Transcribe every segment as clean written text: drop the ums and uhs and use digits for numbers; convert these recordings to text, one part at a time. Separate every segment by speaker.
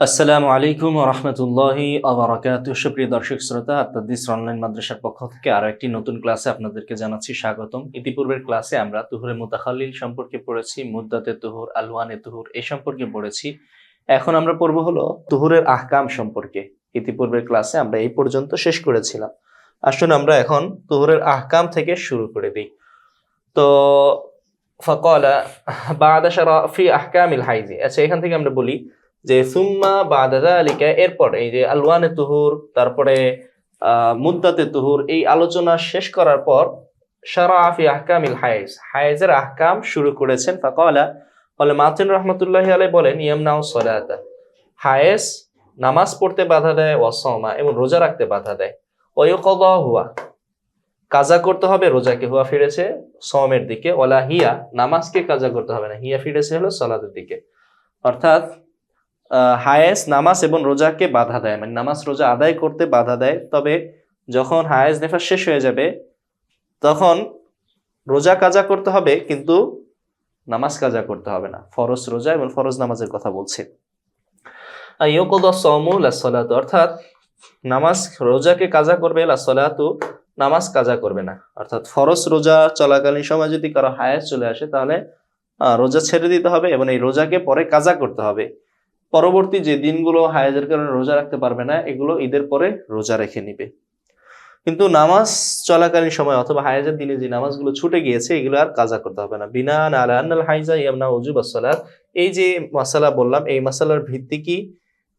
Speaker 1: আসসালামু আলাইকুম ওয়া রাহমাতুল্লাহি ওয়া বারাকাতুহু। সুপ্রিয় দর্শক শ্রোতা, আত্মাদিস অনলাইন মাদ্রাসার পক্ষ থেকে আরো একটি নতুন ক্লাসে আপনাদেরকে জানাচ্ছি স্বাগতম। ইতিপূর্বের ক্লাসে আমরা তুহুরে মুতাখাল্লিল সম্পর্কে পড়েছি, মুদ্দাতে তুহুর, আলওয়ানে তুহুর এই সম্পর্কে পড়েছি। এখন আমরা পড়ব হলো তুহুরের আহকাম সম্পর্কে। ইতিপূর্বের ক্লাসে আমরা এই পর্যন্ত শেষ করেছিলাম। আসুন আমরা এখন তুহুরের আহকাম থেকে শুরু করে দিই। তো ফাকালা বা'দা শারা ফি আহকামিল হাইজি। আচ্ছা, এখান থেকে আমরা বলি যে সুম্মা বা'দা যালিকা, এরপর এই যে আলওয়ানে তুহুর, তারপরে মুদ্দাতে তুহুর, এই আলোচনা শেষ করার পর শারা ফি আহকামিল হাইজ, হাইজের আহকাম শুরু করেছেন। ফাকালা বলে মাতিন রাহমাতুল্লাহি আলাইহি বলেন ইয়ামনাউ সালাতা, হায়েস নামাজ পড়তে বাধা দেয়, ওয়া সাওমা এবং রোজা রাখতে বাধা দেয়, ওয়া ইউকাদা হুয়া কাজা করতে হবে রোজাকে, হুয়া ফিরেছে সওমের দিকে, ওয়ালা হিয়া নামাজকে কাজা করতে হবে না, হিয়া ফিরেছে হলো সালাতের দিকে। অর্থাৎ হায়েস নামাজ এবং রোজাকে বাধা দেয়, মানে নামাজ রোজা আদায় করতে বাধা দেয়। তবে যখন হায়েস নেফাস শেষ হয়ে যাবে তখন রোজা কাজা করতে হবে, কিন্তু নামাজ কাজা করতে হবে না। ফরজ রোজা এবং ফরজ নামাজের কথা বলছে। আইয়ুকদা সাওমু লা সালাতু, অর্থাৎ নামাজ রোজাকে কাজা করবে, লা সালাতু নামাজ কাজা করবে না। অর্থাৎ ফরজ রোজা চলাকালীন সময় যদি কারো হায়েস চলে আসে তাহলে রোজা ছেড়ে দিতে হবে এবং এই রোজাকে পরে কাজা করতে হবে। পরবর্তী যে দিনগুলো হায়েজের কারণে রোজা রাখতে পারবে না, এগুলো ঈদের পরে রোজা রেখে নিবে। কিন্তু নামাজ চলাকালীন সময় অথবা হায়েজের দিনে যে নামাজগুলো ছুটে গিয়েছে এগুলো আর কাজা করতে হবে না। বিনান আলা আন্নাল হাইজা ইয়ামনা উজুবাস সালাত, এই যে মাসালা বললাম, এই মাসালার ভিত্তি কি?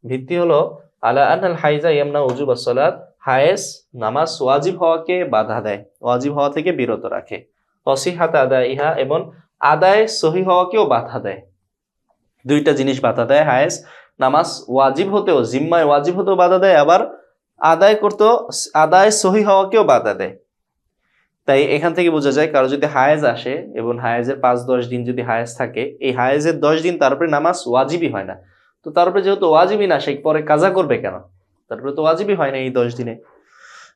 Speaker 1: ভিত্তি হলো আলা আন্নাল হাইজা ইয়ামনা উজুবাস সালাত, হায়েস নামাজ ওয়াজিব হওয়াকে বাধা দেয়, ওয়াজিব হওয়া থেকে বিরত রাখে। অসিহাত আদাইহা এবং আদায় সহি হওয়াকেও বাধা দেয়। দুইটা জিনিস বাধা দেয়। হায়েস নামাজ ওয়াজিব হতেও, জিম্মায় ওয়াজিব হতেও বাধা দেয়, আবার আদায় করতেও, আদায় সহি হওয়াকেও বাধা দেয়। তাই এখান থেকে বোঝা যায় কারো যদি হায়েজ আসে এবং হায়েজের 5-10 দিন যদি হায়েজ থাকে, এই হায়েজের 10 দিন তারপরে নামাজ ওয়াজিবই হয় না। তো তারপরে যেহেতু ওয়াজিবই না, সে পরে কাজা করবে কেন? তারপরে তো ওয়াজিবই হয় না এই 10 দিনে।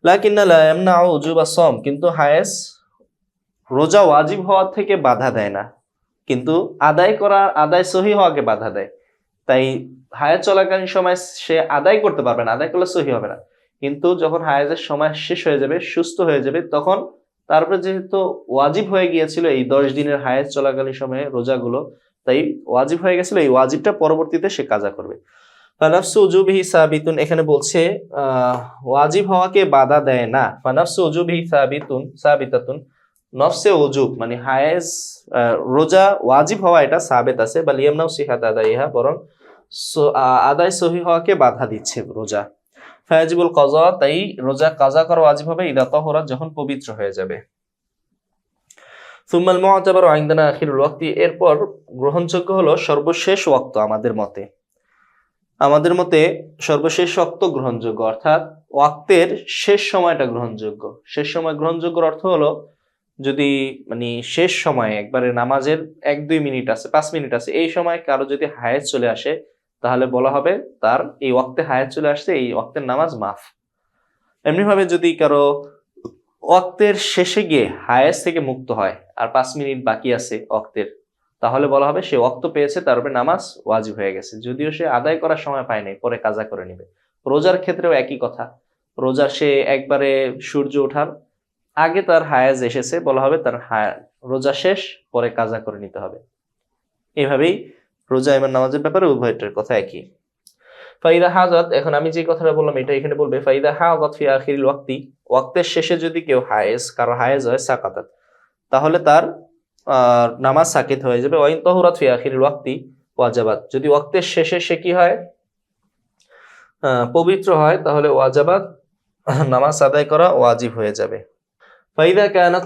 Speaker 1: লাকিন্না লা ইয়ামনাউ উজুবা সাওম, কিন্তু হায়েজ রোজা ওয়াজিব হওয়া থেকে বাধা দেয় না, কিন্তু আদায় সহি হওয়াকে বাধা দেয়। তাই হায়েজ চলাকালীন সময় সে আদায় করতে পারবে না, আদায় করলে সহি হবে না। কিন্তু যখন হায়েজের সময় শেষ হয়ে যাবে, সুস্থ হয়ে যাবে, তখন তারপরে যেহেতু ওয়াজিব হয়ে গিয়েছিল এই 10 দিনের হায়েজ চলাকালীন সময়ে রোজাগুলো, তাই ওয়াজিব হয়ে গেছিল, এই ওয়াজিবটা পরবর্তীতে সে কাজা করবে। ফানাফসু উজুবিহি সাবিতুন, এখানে বলছে ওয়াজিব হওয়াকে বাধা দেয় না। ফানাফসু উজুবিহি সাবিতাতুন, নফসে উজুব মানে হায়েজ রোজা ওয়াজিব হওয়া এটা সাবেত আছে, বা লিয়ামনাউ সিহাত আদাইহা, বরং আদায় সহি হওয়াকে বাধা দিচ্ছে রোজা। ফায়াজিবুল কাযা, তাই রোজা কাজা করা ওয়াজিব হবে ইদা তাহুরা, যখন পবিত্র হয়ে যাবে। সুম্মাল মুআতাবারু ইনদানা আখিরুল ওয়াক্তি, এরপর গ্রহণযোগ্য হলো সর্বশেষ ওয়াক্ত। আমাদের মতে সর্বশেষ ওয়াক্ত গ্রহণযোগ্য, অর্থাৎ ওয়াক্তের শেষ সময়টা গ্রহণযোগ্য। শেষ সময় গ্রহণযোগ্যর অর্থ হলো যদি মানে শেষ সময়ে একবারে নামাজের 1-2 মিনিট আছে, 5 মিনিট আছে, এই সময় কারো যদি হায়েজ চলে আসে তাহলে বলা হবে তার এই ওয়াক্তে হায়েজ চলে আসছে, এই ওয়াক্তের নামাজ মাফ। এমনি ভাবে যদি কারো ওয়াক্তের শেষে গিয়ে হায়েজ থেকে মুক্ত হয় আর 5 মিনিট বাকি আছে ওয়াক্তের, তাহলে বলা হবে সে ওয়াক্ত পেয়েছে, তার উপরে নামাজ ওয়াজিব হয়ে গেছে, যদিও সে আদায় করার সময় পায় নাই, পরে কাজা করে নিবে। রোজার ক্ষেত্রেও একই কথা। রোজার সে একবারে সূর্য ওঠার আগে তার হায়েজ এসেছে, বলা হবে তার রোজা শেষ, পরে কাজা করে নিতে হবে। এইভাবেই রোজা এবং নামাজের ব্যাপারে উভয়টার কথা একই। ফাইদা হাজাত, এখন আমি যে কথাটা বললাম এটা এখানে বলবে। ফাইদা হাজাত ফি আখিরিল ওয়াক্তি, ওয়াক্তের শেষে যদি কেউ কারো হায়েজ হয়, সাকাতাত, তাহলে তার নামাজ সাকিত হয়ে যাবে। ওয়াইন তাহুরাত ফি আখিরিল ওয়াক্তি ওয়াজাবাত, যদি ওয়াক্তের শেষে সে কি হয়, পবিত্র হয়, তাহলে ওয়াজাবাত, নামাজ আদায় করা ওয়াজিব হয়ে যাবে। ফাইদা কানাত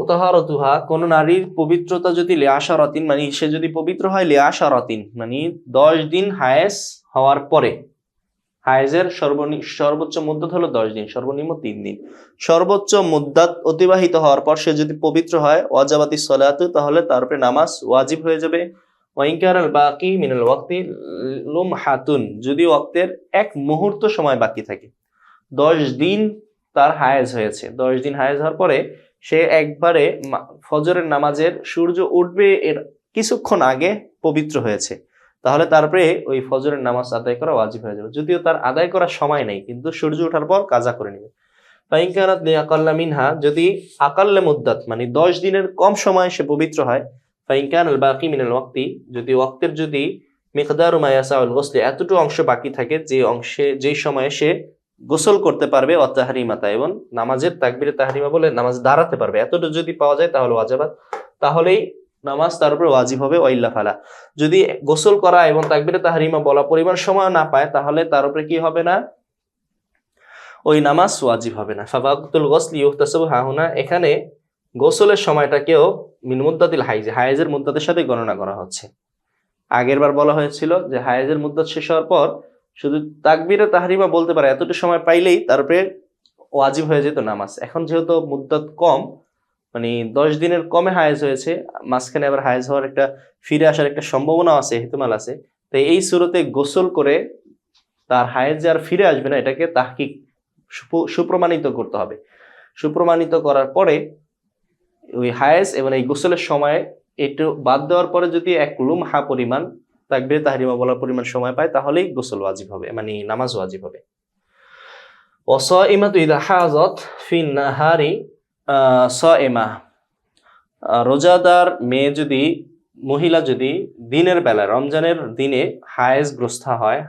Speaker 1: তাহারাতুহা, কোন নারীর পবিত্রতা যদি লিআশারাতিন, মানে সে যদি পবিত্র হয় লিআশারাতিন, মানে 10 দিন হায়েজ হওয়ার পরে, হায়েজের সর্বোচ্চ মুদ্দত হলো 10 দিন, সর্বনিম্ন 3 দিন, সর্বোচ্চ মুদ্দাত অতিবাহিত হওয়ার পর সে যদি পবিত্র হয়, ওয়াজাবাতিস সালাতু, তাহলে তার উপরে নামাজ ওয়াজিব হয়ে যাবে। ওয়াইন কানাল বাকি মিনাল ওয়াক্তি লুমহাতুন, যদি ওয়াক্তের 1 মুহূর্ত সময় বাকি থাকে, 10 দিন তার হায়েজ হয়েছে, 10 দিন হায়েজ হওয়ার পরে সে একবারে ফজরের নামাজের সূর্য উঠবে এর কিছুক্ষণ আগে পবিত্র হয়েছে, তাহলে তারপরে ওই ফজরের নামাজ আদায় করা ওয়াজিব হয়ে যাবে। যদিও তার আদায় করার সময় নেই, কিন্তু সূর্য ওঠার পর কাজা করে নেবে। ফাইন কানাত লিআকাল্লা মিনহা, যদি আকাল্লে মুদ্দাত মানে 10 দিনের কম সময় সে পবিত্র হয়, ফাইন কানাল বাকি মিনাল ওয়াক্তি, যদি ওয়াক্তের যদি মিকদারু মা ইয়াসাউল গোসল, এতটুকু অংশ বাকি থাকে যে অংশে যেই সময়ে সে গোসল করতে পারবে, অতাহরিমাতা এবং নামাজের তাকবীরে তাহরিমা বলে নামাজ দাঁড়াতে পারবে, এতটুকু যদি পাওয়া যায় তাহলে ওয়াজিবাত, তাহলেই নামাজ তার উপর ওয়াজিব হবে। ওয়াইল্লা ফালা, যদি গোসল করা এবং তাকবীরে তাহরিমা বলা পরিমাণ সময় না পায় তাহলে তার উপরে কি হবে না, ওই নামাজ ওয়াজিব হবে না। ফাওয়াক্তুল গোসল ইউহতাসাবু হাহুনা, এখানে গোসলের সময়টাকেও মিন মুদ্দাতিল হাইজ, হায়েজের মুদ্দাতের সাথে গণনা করা হচ্ছে। আগের বার বলা হয়েছিল যে হায়েজের মুদ্দাত শেষ হওয়ার পর শুধু তাকবীরে তাহরিমা বলতে পারে, এতটুকু সময় পাইলেই তারপরে ওয়াজিব হয়ে যেত নামাজ। এখন যেহেতু মুদ্দাত কম, মানে 10 দিনের কমে হায়েজ হয়েছে, মাঝখানে আবার হায়েজ হওয়ার একটা ফিরে আসার একটা সম্ভাবনা আছে, ইহতিমাল আছে, তাই এই সুরতে গোসল করে তার হায়েজ যে আর ফিরে আসবে না, এটাকে তাহকিক সুপ্রমাণিত করতে হবে। সুপ্রমাণিত করার পরে ওই হায়েজ এবং এই গোসলের সময় একটু বাদ দেওয়ার পরে যদি 1 লুমহা পরিমাণ তাকবীরে তাহরিমা বলার পরিমাণ সময় পায় তাহলেই গোসল ওয়াজিব হবে, মানে নামাজ ওয়াজিব হবে। ওয়াসাইমাতু ইযা হাযাত ফিন নাহারি সাইমা, রোজাদার মেয়ে যদি, মহিলা যদি দিনের বেলা রমজানের দিনে হায়েজগ্রস্ত হয়,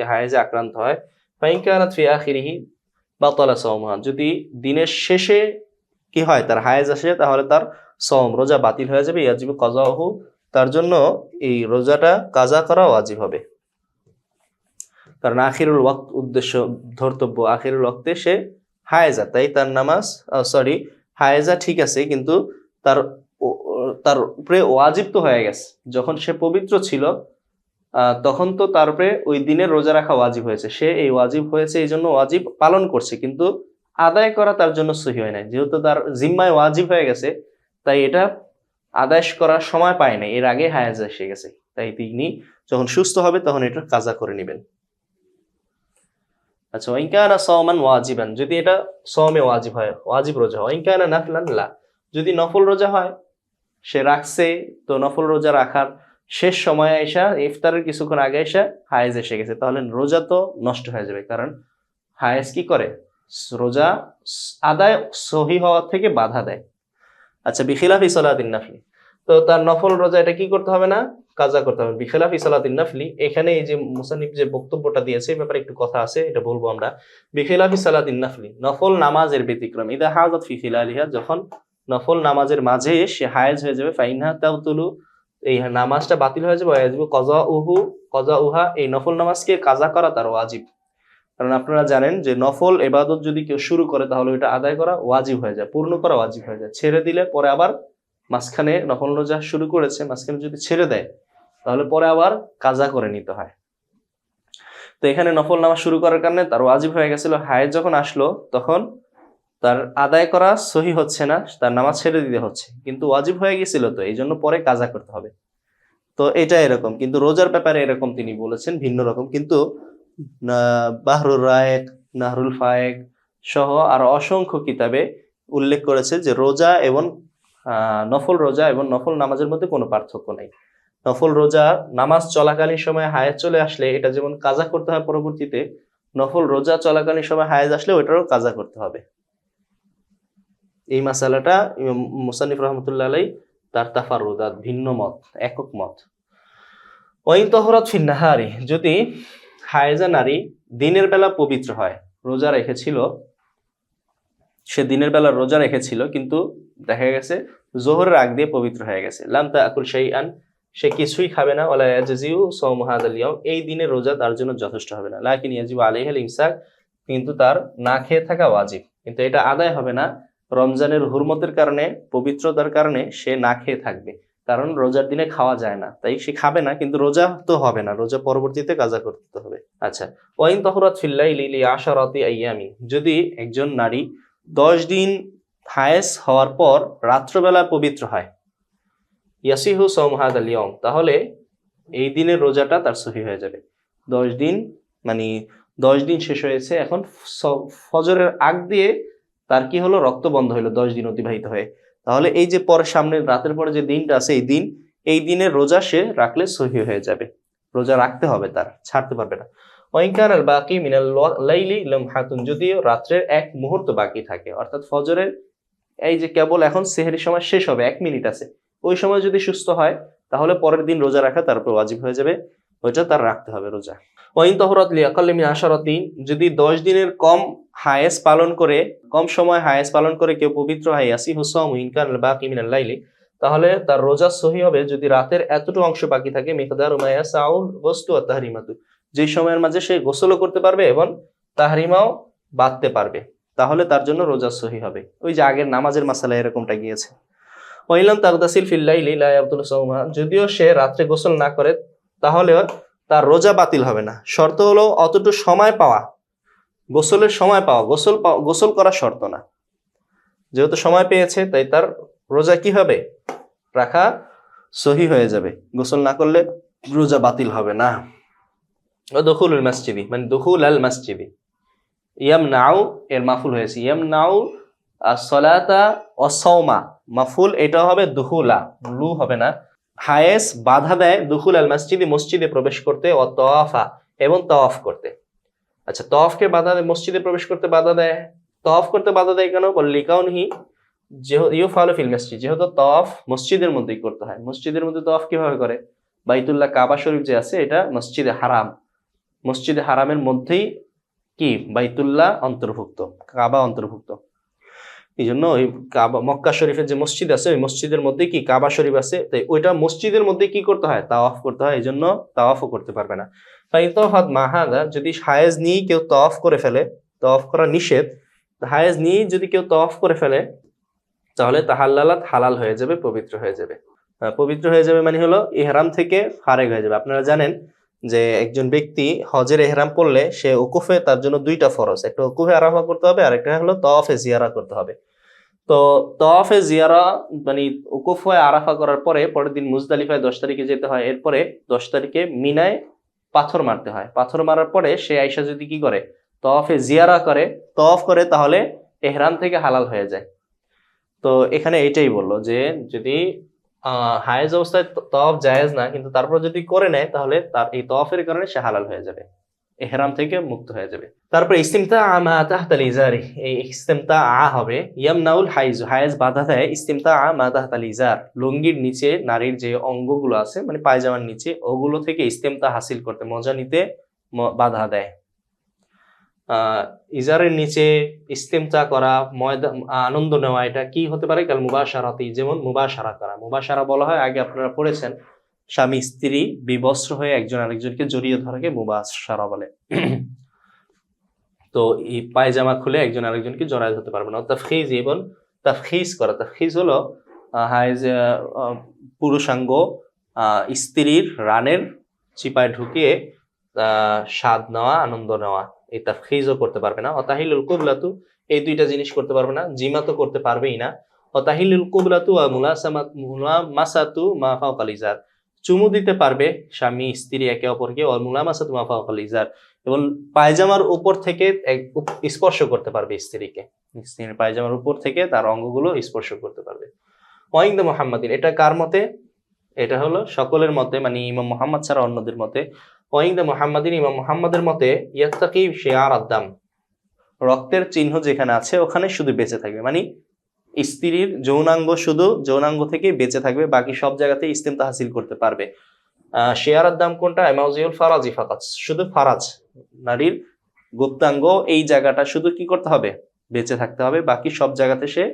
Speaker 1: হায়েজে আক্রান্ত হয়, ফাইন কানাত ফি আখিরিহি বাতালা সাওমুহা, যদি দিনের শেষে কি হয় তার হায়েজ আসে তাহলে তার সওম রোজা বাতিল হয়ে যাবে। ইয়াজিবু কাযাহু, তার জন্য এই রোজাটা কাজা করা ওয়াজিব হবে, কারণ আখিরুল ওয়াক্ত উদ্দেশ্য ধর্তব্য, আখিরুল ওয়াক্তে সে হায়েজা, তাই তার নামাজ হায়েজা ঠিক আছে, কিন্তু তার তার উপরে ওয়াজিব তো হয়ে গেছে। যখন সে পবিত্র ছিল তখন তো তার উপরে ওই দিনের রোজা রাখা ওয়াজিব হয়েছে, সে এই ওয়াজিব হয়েছে এই জন্য ওয়াজিব পালন করছে, কিন্তু আদায় করা তার জন্য সহি হয় নাই। যেহেতু তার জিম্মায় ওয়াজিব হয়ে গেছে, তাই এটা আদায় করার সময় পায় নাই, এর আগে হায়েজ এসে গেছে, তাই তিনি যখন সুস্থ হবে তখন এটা কাজা করে নেবেন। আচ্ছা, ওয়াইন কানা সাওমান ওয়াজিবান, যদি এটা সওমে ওয়াজিব হয়, ওয়াজিব রোজা হয়। ওয়াইন কানা নাফলান লা, যদি নফল রোজা হয়, সে রাখছে, তো নফল রোজা রাখার শেষ সময়ে এসা ইফতারের কিছুক্ষণ আগে এসে হায়েজ এসে গেছে, তাহলে রোজা তো নষ্ট হয়ে যাবে, কারণ হায়েজ কি করে, রোজা আদায় সহি হওয়ার থেকে বাধা দেয়। আচ্ছা, বিখিলাফি সালাতিন নাফলি, তো তার নফল রোজা এটা কি করতে হবে না, কাজা করতে হবে। বিখিলাফি সালাতিন নাফলি, এখানে এই যে মুসান্নিফ যে বক্তব্যটা দিয়েছে এই ব্যাপারে একটু কথা আছে, এটা বলবো আমরা। বিখিলাফি সালাতিন নাফলি, নফল নামাজের ব্যতিক্রম, ইদা হাযাত ফি খিলালিহা, যখন নফল নামাজের মাঝে সে হায়েজ হয়ে যাবে, ফাইনহা তাউতুলু, এই নামাজটা বাতিল হয়ে যাবে, ওয়াজিবু কাযাউহা, এই নফল নামাজকে কাজা করা তার ওয়াজিব। কারণ আপনারা জানেন যে নফল ইবাদত যদি কেউ শুরু করে তাহলে ওইটা আদায় করা ওয়াজিব হয়ে যায়, পূর্ণ করা ওয়াজিব হয়ে যায়। ছেড়ে দিলে পরে আবার মাঝখানে নফল রোজা শুরু করেছে, মাঝখানে যদি ছেড়ে দেয় তাহলে পরে আবার কাজা করে নিতে হয়। তো এখানে নফল নামাজ শুরু করার কারণে তার ওয়াজিব হয়ে গেছিল, হায়েজ যখন আসলো তখন তার আদায় করা সহি হচ্ছে না, তার নামাজ ছেড়ে দিতে হচ্ছে, কিন্তু ওয়াজিব হয়ে গেছিল তো এই জন্য পরে কাজা করতে হবে। তো এটা এরকম, কিন্তু রোজার ব্যাপারে এরকম তিনি বলেছেন ভিন্ন রকম। কিন্তু বাহরুর রায়েক, নাহরুল ফায়েক সহ আর অসংখ্য কিতাবে উল্লেখ করেছে যে রোজা এবং নফল রোজা এবং নফল নামাজের মধ্যে কোনো পার্থক্য নেই। নফল রোজা নামাজ চলাকালীন সময় হায়েজ চলে আসলে এটা যেমন কাজা করতে হয় পরবর্তীতে, নফল রোজা চলাকালীন সময় হায়েজ আসলে ওইটারও কাজা করতে হবে। এই মাসালাটা মুসান্নিফ রহমতুল্লাহ আলাই তার তাফারুদাত, ভিন্ন মত, একক মত। ওয়াইন তাহরাত ফিন নাহারি, যদি হায়েজা নারী দিনের বেলা পবিত্র হয়, রোজা রেখেছিল, সে দিনের বেলা রোজা রেখেছিল কিন্তু দেখা গেছে জোহরের আগ দিয়ে পবিত্র হয়ে গেছে, লাম তাকুল শাইআন, সে কিছুই খাবে না, ওয়ালা ইয়াজজিউ সাওমু হাযাল ইয়াউম, এই দিনের রোজা তার জন্য যথেষ্ট হবে না। লাকিন ইয়াজিবু আলাইহিল ইমসাক, কিন্তু তার না খেয়ে থাকা ওয়াজিব, কিন্তু এটা আদায় হবে না। রমজানের হুরমতের কারণে, পবিত্রতার কারণে সে না খেয়ে থাকবে, কারণ রোজার দিনে খাওয়া যায় না, তাই সে খাবে না, কিন্তু রোজা তো হবে না, রোজা পরবর্তীতে কাজা করতে হবে। আচ্ছা, ওয়াইন তাহরাত ফিল লাইলি লিআশারাতি আইয়ামিন, যদি একজন নারী 10 দিন হায়েজ হওয়ার পর রাত্রবেলা পবিত্র হয়, ইয়াসিহু সাওমু হাযাল ইয়াউম, তাহলে এই দিনের রোজাটা তার সহি হয়ে যাবে। 10 দিন মানে 10 দিন শেষ হয়েছে, এখন ফজরের আগ দিয়ে তার কি হলো, রক্ত বন্ধ হলো 10 দিন অতিবাহিত হয়ে, তাহলে এই যে পরে সামনে রাতের পরে যে দিনটা আছে এই দিনের রোজা সে রাখলে সহি হয়ে যাবে। রোজা রাখতে হবে, তার ছাড়তে পারবে না। ওয়াইন কানাল বাকি মিনাল লাইলি লামহাতুন, যদিও রাত্রের এক মুহূর্ত বাকি থাকে, অর্থাৎ ফজরের এই যে কেবল এখন সেহরির সময় শেষ হবে, 1 মিনিট আছে, ওই সময় যদি সুস্থ হয় তাহলে পরের দিন রোজা রাখা তার উপর ওয়াজিব হয়ে যাবে, ওইটা তার রাখতে হবে রোজা। ওয়াইন তহরাত লিআকাল্লি মিন 10 দিন, যদি 10 দিনের কম হায়েস পালন করে, কম সময় হায়েস পালন করে কেউ পবিত্র হয়, ইয়াসি হুসাম ইনকান বাকি মিনাল লাইলি, তাহলে তার রোজা সহি হবে যদি রাতের এতটুকু অংশ বাকি থাকে, মিকদার উমাইয়া সাউল গোসলু ওয়া তাহরিমাতু, যে সময়ের মাঝে সে গোসলও করতে পারবে এবং তাহরিমাও বাঁধতে পারবে, তাহলে তার জন্য রোজা সহি হবে। ওই যে আগের নামাজের মাসালা এরকমটা গিয়েছে। ওয়াইলাম তাগদাসিল ফিল লাইলি লা ইয়াবতুল সাওমা, যদিও সে রাত্রে গোসল না করে তাহলে তার রোজা বাতিল হবে না, শর্ত হলো অতটুকু সময় পাওয়া, গোসলের সময় পাওয়া, গোসল করা শর্ত না, যেহেতু সময় পেয়েছে তাই তার রোজা কি হবে, রাখা সহি হয়ে যাবে, গোসল না করলে রোজা বাতিল হবে না। দুখুলুল মসজিদি মানে দুখুল আল মসজিদি, ইয়ামনাউ এর মাফুল হয়েছে ইয়ামনাউ as-সালাতা ওয়াস-সাওমা, মাফুল এটা হবে দুখুলা, লু হবে না। হায়েস বাধা দেয় দুখুল আল মসজিদি, মসজিদে প্রবেশ করতে, ও তাওয়াফা এবং তাওয়াফ করতে। আচ্ছা, তাওয়াফকে বাধা দেয়, মসজিদে প্রবেশ করতে বাধা দেয়, তাওয়াফ করতে বাধা দেয় কেন, লিকাউনহি ইউফালু ফিল মসজিদ, যেহেতু তাওয়াফ মসজিদের মধ্যেই করতে হয়। মসজিদের মধ্যে তাওয়াফ কিভাবে করে, বাইতুল্লাহ কাবা শরীফ যে আছে এটা মসজিদে হারাম, মসজিদে হারামের মধ্যেই কি বাইতুল্লাহ অন্তর্ভুক্ত, কাবা অন্তর্ভুক্ত, এই জন্য ওই কাবা মক্কা শরীফের যে মসজিদ আছে ওই মসজিদের মধ্যে কি কাবা শরীফ আছে, তাই ওইটা মসজিদের মধ্যে কি করতে হয়, তাওয়াফ করতে হয়, এই জন্য তাওয়াফও করতে পারবে না। মাহাদা, যদি হায়েজ নিয়ে কেউ তাওয়াফ করে ফেলে, তাওয়াফ করা নিষেধ, হায়েজ নিয়ে যদি কেউ তাওয়াফ করে ফেলে তাহলে তাহাল্লালাত হালাল হয়ে যাবে, পবিত্র হয়ে যাবে। পবিত্র হয়ে যাবে মানে হলো ইহরাম থেকে ফারেগ হয়ে যাবে। আপনারা জানেন যে একজন ব্যক্তি হজের ইহরাম পড়লে সে উকুফে, তার জন্য 2টা ফরজ, একটা উকুফে আরাফা করতে হবে আর একটা হলো তাওয়াফে জিয়ারা করতে হবে। তো তাওয়াফে জিয়ারা মানে উকুফ হয়ে আরাফা করার পরে পরের দিন মুজদালিফায় 10 তারিখে যেতে হয়, এরপরে 10 তারিখে মিনায় পাথর মারতে হয়, পাথর মারার পরে সে আইসা যদি কি করে তাওয়াফে জিয়ারা করে, তাওয়াফ করে, তাহলে ইহরাম থেকে হালাল হয়ে যায়। তো এখানে এটাই বললো যে যদি হায়েজ অবস্থায় তাওয়াফ জায়েজ না, কিন্তু তারপর যদি করে নেয় তাহলে তার এই তাওয়াফের কারণে সে হালাল হয়ে যাবে, ইহরাম থেকে মুক্ত হয়ে যাবে। তারপর ইস্তিমতা মা তাহতাল ইজারি, এই ইস্তিমতা হবে ইয়ামনাউল হাইজ, হায়েজ বাধা দেয় ইস্তিমতা মা তাহতাল ইজার, লুঙ্গির নিচে নারীর যে অঙ্গগুলো আছে মানে পায়জামার নিচে, ওগুলো থেকে ইস্তিমতা হাসিল করতে, মজা নিতে বাধা দেয়। ইজারের নিচে ইস্তিমতা করা, আনন্দ নেওয়া, এটা কি হতে পারে, কাল মুবাশারাতি, যেমন মুবাশারা করা। মুবাশারা বলা হয়, আগে আপনারা পড়েছেন, স্বামী স্ত্রী বিবস্ত্র হয়ে একজন আরেকজনকে জড়িয়ে ধরাকে মুবাশারা বলে। তো এই পায়জামা খুলে একজন আরেকজনকে জড়ায় ধরতে পারবে না। তাফখিজ এবং তাফখিজ করা, তাফখিজ হলো হাইজ পুরুষাঙ্গ স্ত্রীর রানের চিপায় ঢুকিয়ে স্বাদ নেওয়া, আনন্দ নেওয়া, এই তাফখিজও করতে পারবে না। অতাহিলুল কুবলাতু, এই 2টা জিনিস করতে পারবে না, জিমা তো করতে পারবেই না। অতাহিলুল কুবলাতু ওয়া মুলামাসাতু মা ফাওকাল ইজার, চুমু দিতে পারবে স্বামী স্ত্রী একে অপরকে, ওয়া মুলামাসাতু মা ফাওকাল ইজার, এবং পায়জামার উপর থেকে স্পর্শ করতে পারবে স্ত্রীকে, স্ত্রীর পায়জামার উপর থেকে তার অঙ্গগুলো স্পর্শ করতে পারবে। ওয়াইন্দা মুহাম্মাদিন, এটা কার মতে, এটা হলো সকলের মতে, মানে ইমাম মুহাম্মদ ছাড়া অন্যদের মতে। ওয়াইন্দা মুহাম্মাদিন, ইমাম মুহাম্মাদের মতে ইয়াত্তাকি শিআর আদ-দাম, রক্তের চিহ্ন যেখানে আছে ওখানে শুধু বেঁচে থাকবে, মানে স্ত্রীর যৌনাঙ্গ শুধু যৌনাঙ্গ থেকে বেঁচে থাকবে, বাকি সব জায়গাতে ইস্তিমতা হাসিল করতে পারবে। শিআর আদ-দাম কোনটা, মাউজিউল ফারাজি ফাকাত, শুধু ফারাজ নারীর গুপ্তাঙ্গ এই জায়গাটা শুধু কি করতে হবে, বেঁচে থাকতে হবে, বাকি সব জায়গাতে সে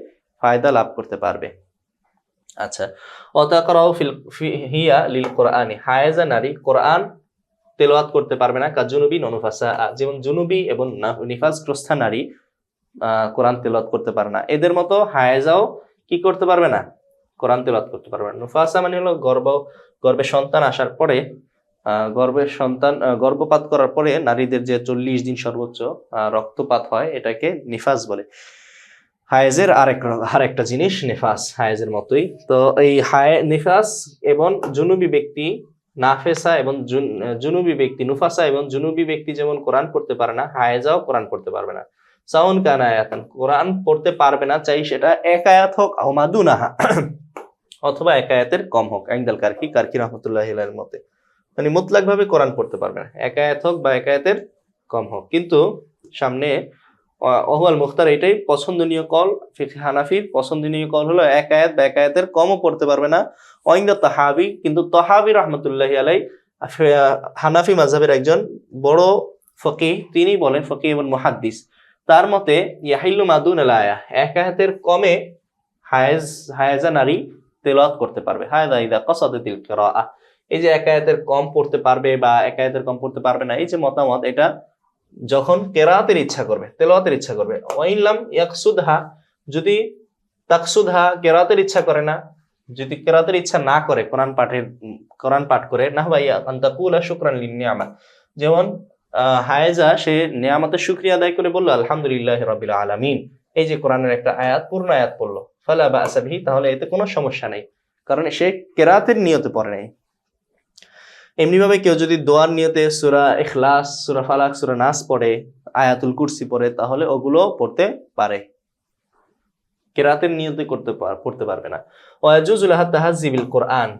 Speaker 1: ফায়দা লাভ করতে পারবে। আচ্ছা, অতাকরাউ হিয়া লিল কোরআনি, হায়েজা নারী কোরআন তেলাওয়াত করতে পারবে না, কাজুনুবি ননুফাসা, যেমন জুনুবি এবং নিফাসগ্রস্ত নারী কোরআন তেলাওয়াত করতে পারে না, এদের মতো হায়েজাও কি করতে পারবে না, কোরআন তেলাওয়াত করতে পারবে না। নুফাসা মানে হলো গর্ভে সন্তান আসার পরে, গর্ভপাত করার পরে নারীদের যে 40 দিন সর্বোচ্চ রক্তপাত হয়, এটাকে নিফাস বলে। হায়েজের আরেকটা জিনিস নিফাস, হায়েজের মতোই। তো এই নিফাস এবং জুনুবি ব্যক্তি, নাফেসা এবং জুনুবি ব্যক্তি, নুফাসা এবং জুনুবি ব্যক্তি যেমন কোরআন পড়তে পারে না, হায়েজাও কোরআন পড়তে পারবে না। সাউন কান আয়াতান, কোরআন পড়তে পারবে না, চাই সেটা 1 আয়াত হোক, আওমাদুনাহা, অথবা 1 আয়াতের কম হোক, আইন্দাল কারকি রহমতুল্লাহ আলাইহির মতে। মানে মুতলাক ভাবে কোরআন পড়তে পারবে না, এক আয়াত হোক বা এক আয়াতের কম হোক। কিন্তু সামনে ওয়াল মুখতার, এটাই পছন্দনীয় কল, ফিকহে হানাফির পছন্দনীয় কল হলো এক আয়াত বা এক আয়াতের কমও পড়তে পারবে না। ওয়াইন্দা তাহাবি, কিন্তু তাহাবি রাহমাতুল্লাহি আলাই হানাফি মাযহাবের একজন বড় ফকিহ, তিনি বলেন, ফকিহ এবং মুহাদ্দিস, তার মতে ইয়াহিল্লু মাদুন আল আয়া, এক আয়াতের কমে হায়েজা নারী তেলাওয়াত করতে পারবে। হায়দা ইদা কাসাদাতিল কিরাআহ, এই যে এক আয়াতের কম পড়তে পারবে বা এক আয়াতের কম পড়তে পারবে না, এই যে মতামত, এটা যখন কেরাতের ইচ্ছা করবে, তেলাওয়াতের ইচ্ছা করবে। ওয়াইল্লাম ইয়াকসুদহা, যদি তাকসুদহা কেরাতের ইচ্ছা করে না, যদি কেরাতের ইচ্ছা না করে, কোরআন পাঠ করে, না ভাইয়া আনতাকুলা শুকরান লিনিয়ামা, যেমন হায়েজা সে নিয়ামতের শুকরিয়া আদায় করে বললো আলহামদুলিল্লাহি রাব্বিল আলামিন, এই যে কোরআনের একটা আয়াত, পূর্ণ আয়াত পড়লো, ফালা বা'সা বিহি, তাহলে এতে কোনো সমস্যা নেই, কারণ সে কেরাতের নিয়তে পড়ে নাই। এমনি ভাবে কেউ যদি দোয়ার নিয়তে সূরা ইখলাস, সূরা ফালাক, সূরা নাস পড়ে, আয়াতুল কুরসি পড়ে, তাহলে ওগুলো পড়তে পারে, কেরাতের নিয়তে পড়তে পারবে না। ওয়াজুজু লাহা তাহাজ্জি বিল কোরআন,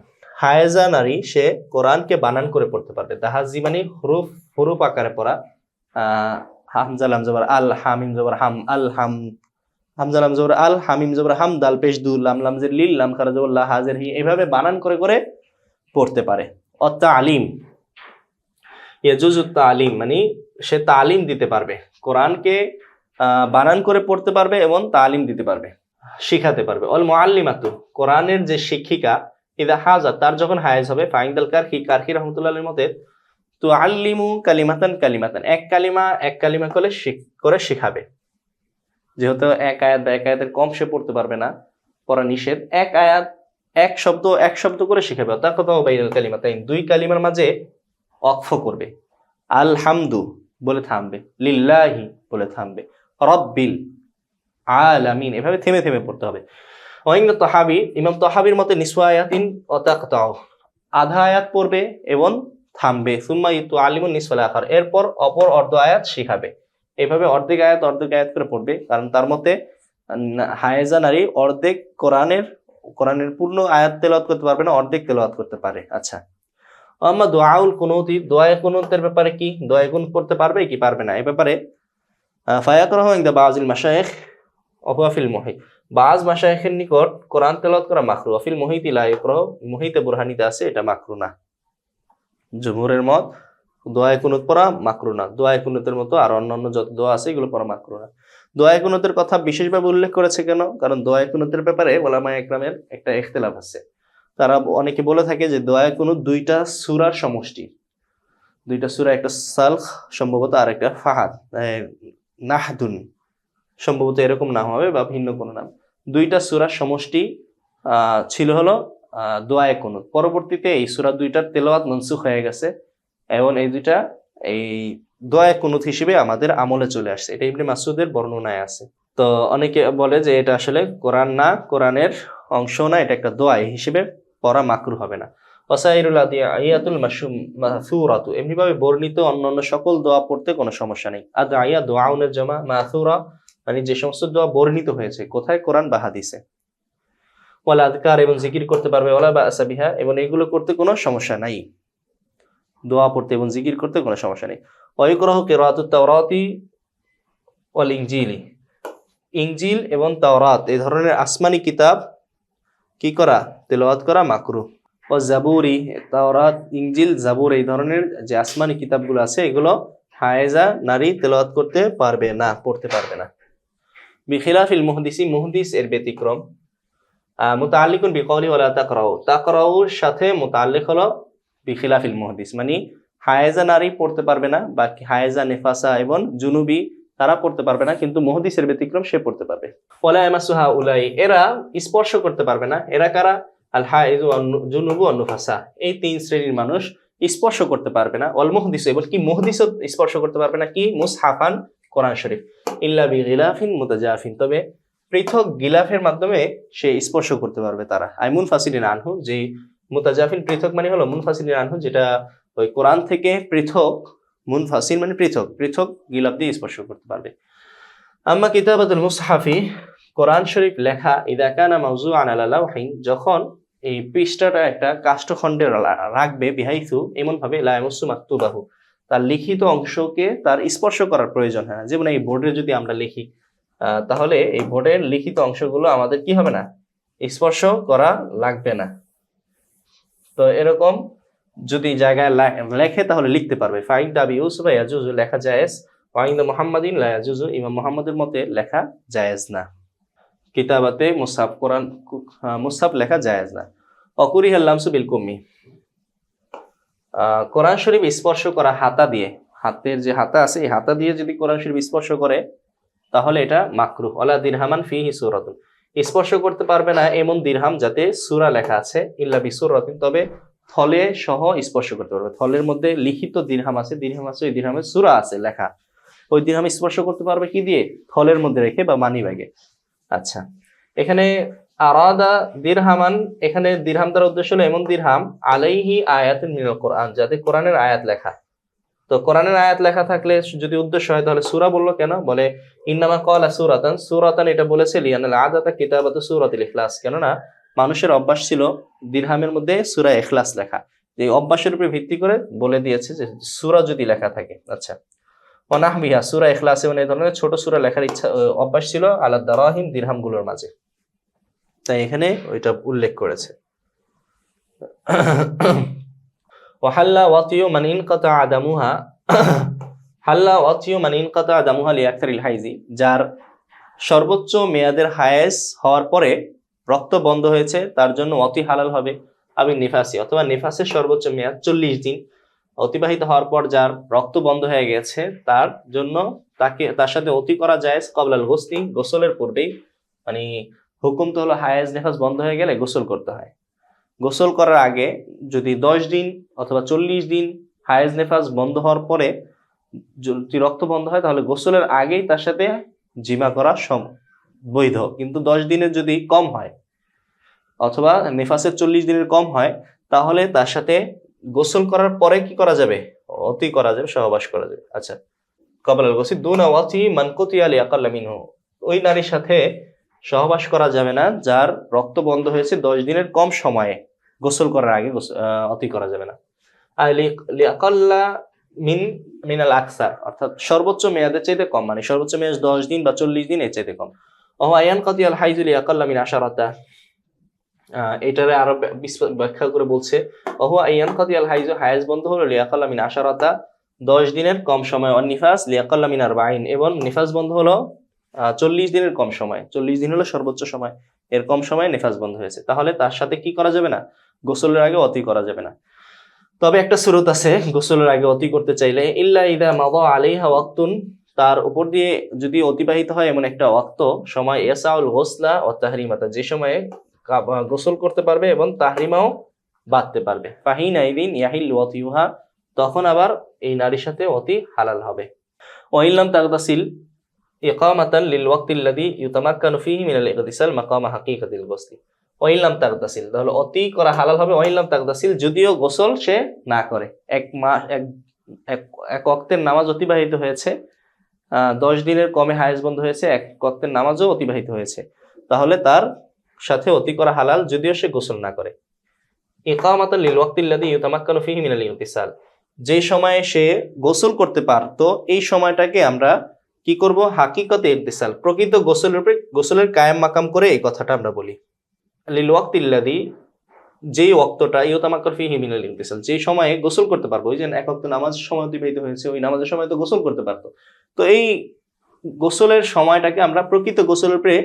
Speaker 1: হায়েজা নারী সে কোরআনকে বানান করে পড়তে পারবে। তাহাজ্জি মানে হুরুফ আকারে পড়া, হামজা লাম জবর আল, হামিম জবর হাম, আল হাম, হামজা লাম জবর আল, হামিম জবর হাম, দাল পেশ দু, লাম লাম জের লিল, লাম খারা জবর লা, হাজের হি, এভাবে বানান করে করে পড়তে পারে। তালিম, ইয়াজুজু তালিম মানে সে তালিম দিতে পারবে, কোরআনকে বানান করে পড়তে পারবে এবং তালিম দিতে পারবে, শিখাতে পারবে। অল মুআল্লিমাতু, কোরআনের যে শিক্ষিকা, ইদা হাজা, তার যখন হায়েজ হবে, ফাইন্দাল কারহি রাহমাতুল্লাহির মতে, তুআল্লিমু কালিমাতান কালিমাতান, এক কালিমা করে শিখাবে। যেহেতু এক আয়াত বা এক আয়াতের কম সে পড়তে পারবে না, পড়া নিষেধ, এক আয়াত এক শব্দ করে শিখাবে। তার কথা বাইনাল কালিমাতাইন, দুই কালিমার মাঝে ওয়াকফ করবে। আলহামদু বলে থামবে, লিল্লাহি বলে থামবে, রব্বিল আলামিন, এভাবে থেমে থেমে পড়তে হবে। ওয়াইন তাহাবি, ইমাম তাহাবির মতে নিসফা আয়াতিন ওয়া তাকতাউ, আধা আয়াত পড়বে এবং থামবে, সুম্মা তুআল্লিমুন নিসফাল আখার, এরপর অপর অর্ধ আয়াত শিখাবে। এভাবে অর্ধেক আয়াত করে পড়বে, কারণ তার মতে হায়েজা নারী অর্ধেক কোরআনের পূর্ণ আয়াত তেলাওয়াত করতে পারবে না, অর্ধেক তেলাওয়াত করতে পারে। আচ্ছা, আম্মা দুআউল কুনুতি, দোয়া কুনুতের ব্যাপারে কি, দোয়া কুনুত করতে পারবে কি পারবে না, এই ব্যাপারে ফায়াকরাহু ইনদা বাযিল মাশায়েখ ওয়া হুয়া ফিল মুহিত, বাজ মাশায়েখের নিকট কোরআন তেলাওয়াত করা মাকরু, ওয়া ফিল মুহিতি লা ইকরাহু, মুহিতে বুরহানিতে আছে এটা মাকরু না। জুমহুরের মত দোয়া কুনুত পড়া মাকরু না, দোয়া কুনুতের মতো আর অন্যান্য যত দোয়া আছে এগুলো পড়া মাকরু না। দোয়া কুনুতের কথা বিশেষভাবে উল্লেখ করেছে কেন, কারণ দোয়া কুনুতের ব্যাপারে উলামায়ে ইকরামের একটা ইখতিলাফ আছে। তারা অনেকে বলে থাকে যে দোয়া কুনুত দুইটা সূরার সমষ্টি, দুইটা সূরা, একটা সালখ সম্ভবত আর একটা ফাহাদ, নাহদুন সম্ভবত এরকম নাম হবে বা ভিন্ন কোনো নাম, দুইটা সূরার সমষ্টি ছিল হলো দোয়া কুনুত। পরবর্তীতে এই সূরা দুইটার তেলাওয়াত মনসুখ হয়ে গেছে এবং এই দুইটা এই দোয়া কুনুত হিসেবে আমাদের আমলে চলে আসছে, এটা ইবনে মাসউদের বর্ণনায় আছে। তো অনেকে বলে যে এটা আসলে কোরআন না, কোরআনের অংশ না, এটা একটা দোয়া হিসেবে পড়া মাকরু হবে না। ওয়াসাইরুল আদিয়াতুল মাসুরাতু, এমনিভাবে বর্ণিত অন্যান্য সকল দোয়া পড়তে কোনো সমস্যা নেই। আদিয়া দুআউনের জামা, মাসুরা মানে যে সমস্ত দোয়া বর্ণিত হয়েছে কোথায়, কোরআন বা হাদিসে। ওয়াল আযকার, এবং জিকির করতে পারবে, ওয়ালা বা'সা বিহা, এবং এগুলো করতে কোনো সমস্যা নাই, দোয়া পড়তে এবং জিকির করতে কোনো সমস্যা নেই। ওয়াইকরাহু কিরাআতুত তাওরাতি ওয়াল ইনজিলি, ইনজিল এবং তাওরাত এই ধরনের আসমানি কিতাব কি করা, তেলাওয়াত করা মাকরু। ও জাবুরি, তাওরাত, ইনজিল, জাবুর এই ধরনের যে আসমানি কিতাবগুলো আছে এগুলো হায়েজা নারী তেলাওয়াত করতে পারবে না, পড়তে পারবে না। বিখিলাফিল মুহদিসি, মুহদিস এর ব্যতিক্রম। মুতাআল্লিকুন বিকাউলি ওয়ালা তাকরাউ, তাকরাউর সাথে মুতাআল্লিক হলো বিখিলাফিল মুহদিস, মানে হায়েজা নারী পড়তে পারবে না, বাকি হায়েজা, নেফাসা এবং জুনুবি তারা পড়তে পারবে না, কিন্তু মুহদিসের ব্যতিক্রম সে পড়তে পারবে। ওয়ালা ইয়ামাসুহা উলাই, এরা স্পর্শ করতে পারবে না। এরা কারা, আল হায়েজ ওয়ান জুনুবু ওয়ান নুফাসা, এই তিন শ্রেণীর মানুষ স্পর্শ করতে পারবে না। ওয়াল মুহদিস, এবং কি মুহদিসও স্পর্শ করতে পারবে না, কি মুসহাফান, কোরআন শরীফ, ইল্লা বিগিলাফিন মুতাজাফিন, তবে পৃথক গিলাফের মাধ্যমে সে স্পর্শ করতে পারবে তারা। আই মুনফাসিলিন আনহু, যে মুতাজাফিন পৃথক মানে হলো মুনফাসিলিন আনহু, যেটা ওই কোরআন থেকে পৃথক, মুনফাসিল মানে পৃথক গিলাফ দিয়ে স্পর্শ করতে পারবে। আম্মা কিতাবাতুল মুসহাফি, কোরআন শরীফ লেখা, ইদা কানা মাওজুআন আলা লাওহিন, যখন এই পৃষ্ঠাটা একটা কাষ্ঠখণ্ডে রাখবে বিহাইসু, এমন ভাবে লা ইয়ামাসসু মাকতুবাহু, তার লিখিত অংশকে তার স্পর্শ করার প্রয়োজন হয় না। যেমন এই বোর্ডে যদি আমরা লিখি, তাহলে এই বোর্ডের লিখিত অংশগুলো আমাদের কি হবে না, স্পর্শ করা লাগবে না। তো এরকম যদি জায়গায় লেখে তাহলে লিখতে পারবে। ফাইন দাবি ইউসুফ ইয়াজুজু, লেখা জায়েজ। ওয়াইন্দা মুহাম্মাদিন লা ইয়াজুজু, ইমাম মুহাম্মাদের মতে লেখা জায়েজ না। কিতাবাতে মুসহাফ, কোরআন মুসহাফ লেখা জায়েজ না। অকুরিহাল লামসু বিল কুম্মি, কোরআন শরীফ স্পর্শ করা হাতা দিয়ে, হাতের যে হাতা আছে এই হাতা দিয়ে যদি কোরআন শরীফ স্পর্শ করে তাহলে এটা মাকরুহ। ওয়ালা দিরহামান ফিহি সূরাতুন, স্পর্শ করতে পারবে না এমন দিরহাম যাতে সূরা লেখা আছে, ইল্লা বিসূরাতিন, তবে থলে সহ স্পর্শ করতে পারবে। থলের মধ্যে লিখিত দিরহাম আছে, ওই দিরহামে সূরা আছে লেখা, ওই দিরহাম স্পর্শ করতে পারবে কি দিয়ে, থলের মধ্যে রেখে বা মানি ব্যাগে। আচ্ছা, এখানে আরাদা দিরহামান, এখানে দিরহাম দ্বারা উদ্দেশ্য হলো এমন দিরহাম আলাইহি আয়াতুন মিনাল কোরআন, যাতে কোরআনের আয়াত লেখা। তো কোরআনের আয়াত লেখা থাকলে যদি উদ্দেশ্য হয় তাহলে সূরা বললো কেন, বলে ইন্নামা ক্বালা সূরাতান, সূরাতান এটা বলেছে লিয়ানাল আদাতা কিতাবাতু সূরাতিল ইখলাস, কেননা মানুষের অভ্যাস ছিল দিরহামের মধ্যে সূরা ইখলাস লেখা, এই অভ্যাসের উপর ভিত্তি করে বলে দিয়েছে যে সূরা যদি লেখা থাকে। আচ্ছা, ওয়ানাহবিহা, সূরা ইখলাসে মানে এই ধরনের ছোট সূরা লেখার অভ্যাস ছিল আলা দারাহিম, দিরহামগুলোর মাঝে, তাই এখানে ওইটা উল্লেখ করেছে। ওয়াহাল্লা ওয়াতিউ মান ইনকাতা আদামুহা, হাল্লা ওয়াতিউ মান ইনকাতা আদামুহা লিআকতারিল হাইজি, যার সর্বোচ্চ মেয়াদের হায়েজ হওয়ার পরে রক্ত বন্ধ হয়েছে তার জন্য অতি হালাল হবে। আমি নিফাসি, অথবা নিফাসের সর্বোচ্চ মেয়াদ 40 দিন অতিবাহিত হওয়ার পর যার রক্ত বন্ধ হয়ে গেছে তার জন্য তার সাথে অতি করা জায়েজ ক্বাবলাল গুসলি, গোসলের পূর্বেই। মানে হুকুম তো হলো হায়েজ নিফাস বন্ধ হয়ে গেলে গোসল করতে হয়। গোসল করার আগে যদি 10 দিন অথবা 40 দিন হায়েজ নেফাজ বন্ধ হওয়ার পরে যদি রক্ত বন্ধ হয় তাহলে গোসলের আগেই তার সাথে জিমা করা বৈধ। কিন্তু 10 দিনের যদি কম হয় অথবা নেফাসের 40 দিনের কম হয় তাহলে তার সাথে গোসল করার পরে কি করা যাবে, অতি করা যাবে, সহবাস করা যাবে। আচ্ছা, ক্বাবলাল গুসলি দুনা ওয়াতি মান কুতিয়া লিআকাল্লা মিনহু, ওই নারীর সাথে সহবাস করা যাবে না যার রক্ত বন্ধ হয়েছে 10 দিনের কম সময়ে, গোসল করার আগে অতি করা যাবে না। আর লিআকাল্লা মিনাল আকসার, অর্থাৎ সর্বোচ্চ মেয়াদের চাইতে কম, মানে সর্বোচ্চ মেয়াদ 10 দিন বা 40 দিন এর চাইতে কম। ওয়া আয়ান কাতিয়াল হাইজু লিআকাল্লা মিন আশারাতা, এটারে আরো ব্যাখ্যা করে বলছে ওয়া আয়ান কাতিয়াল হাইজু, হায়েজ বন্ধ হলো লিআকাল্লা মিন আশারাতা 10 দিনের কম সময়, ওয়ান নিফাস লিআকাল্লা মিন 40, এবং নিফাস বন্ধ হলো 40 দিনের কম সময়। 40 দিন হলো সর্বোচ্চ সময়, এর কম সময়ে নিফাস বন্ধ হয়েছে, তাহলে তার সাথে কি করা যাবে না, গোসলের আগে অতি করা যাবে না। তবে একটা সুরত আছে গোসলের আগে অতি করতে চাইলে, ইল্লা ইদা মাদা আলাইহা ওয়াক্তুন, তার উপর দিয়ে যদি অতিবাহিত হয় এমন একটা ওয়াক্ত সময়, ইয়াসাউল গোসলা ও তাহরিমাতা, যে সময়ে গোসল করতে পারবে এবং তাহরিমাও বাঁধতে পারবে। ফাহিনা ইদিন ইয়াহিল ওয়াতিউহা, তখন আবার এই নারীর সাথে অতি হালাল হবে। ওয়াইল্লাম তাগতাসিল ইকামাতান লিল ওয়াক্তিল্লাযী ইউতামাক্কানু ফীহি মিনাল ইগতিসাল মাকামা হাকীকাতিল গুসলি, ওয়াইল্লাম তাগতাসিল, তাহলে অতি করা হালাল হবে। ওয়াইল্লাম তাগতাসিল, যদিও গোসল সে না করে, এক ওয়াক্তের নামাজ অতিবাহিত হয়েছে, 10 দিনের কমে হায়েজ বন্ধ হয়েছে, এক ওয়াক্তের নামাজও অতিবাহিত হয়েছে, তাহলে তার সাথে অতি করা হালাল যদিও সে গোসল না করে। ইকামাতান লিল ওয়াক্তিল্লাযী ইউতামাক্কানু ফীহি মিনাল ইগতিসাল, যে সময়ে সে গোসল করতে পারতো এই সময়টাকে আমরা কি করব, হাকিকতে ইগতিসাল, প্রকৃত গোসলের উপরে গোসলের কায়েম মাকাম করে এই কথাটা আমরা বলি। লিল ওয়াক্তিল্লাযী, যেই ওয়াক্তটা ইউতামাক্কানু ফীহি মিনাল ইগতিসাল, যে সময়ে গোসল করতে পারবো, ওই যে এক ওয়াক্ত নামাজ সময় অতিবাহিত হয়েছে, ওই নামাজের সময় তো গোসল করতে পারতো, তো এই গোসলের সময়টাকে আমরা প্রকৃত গোসলের উপরে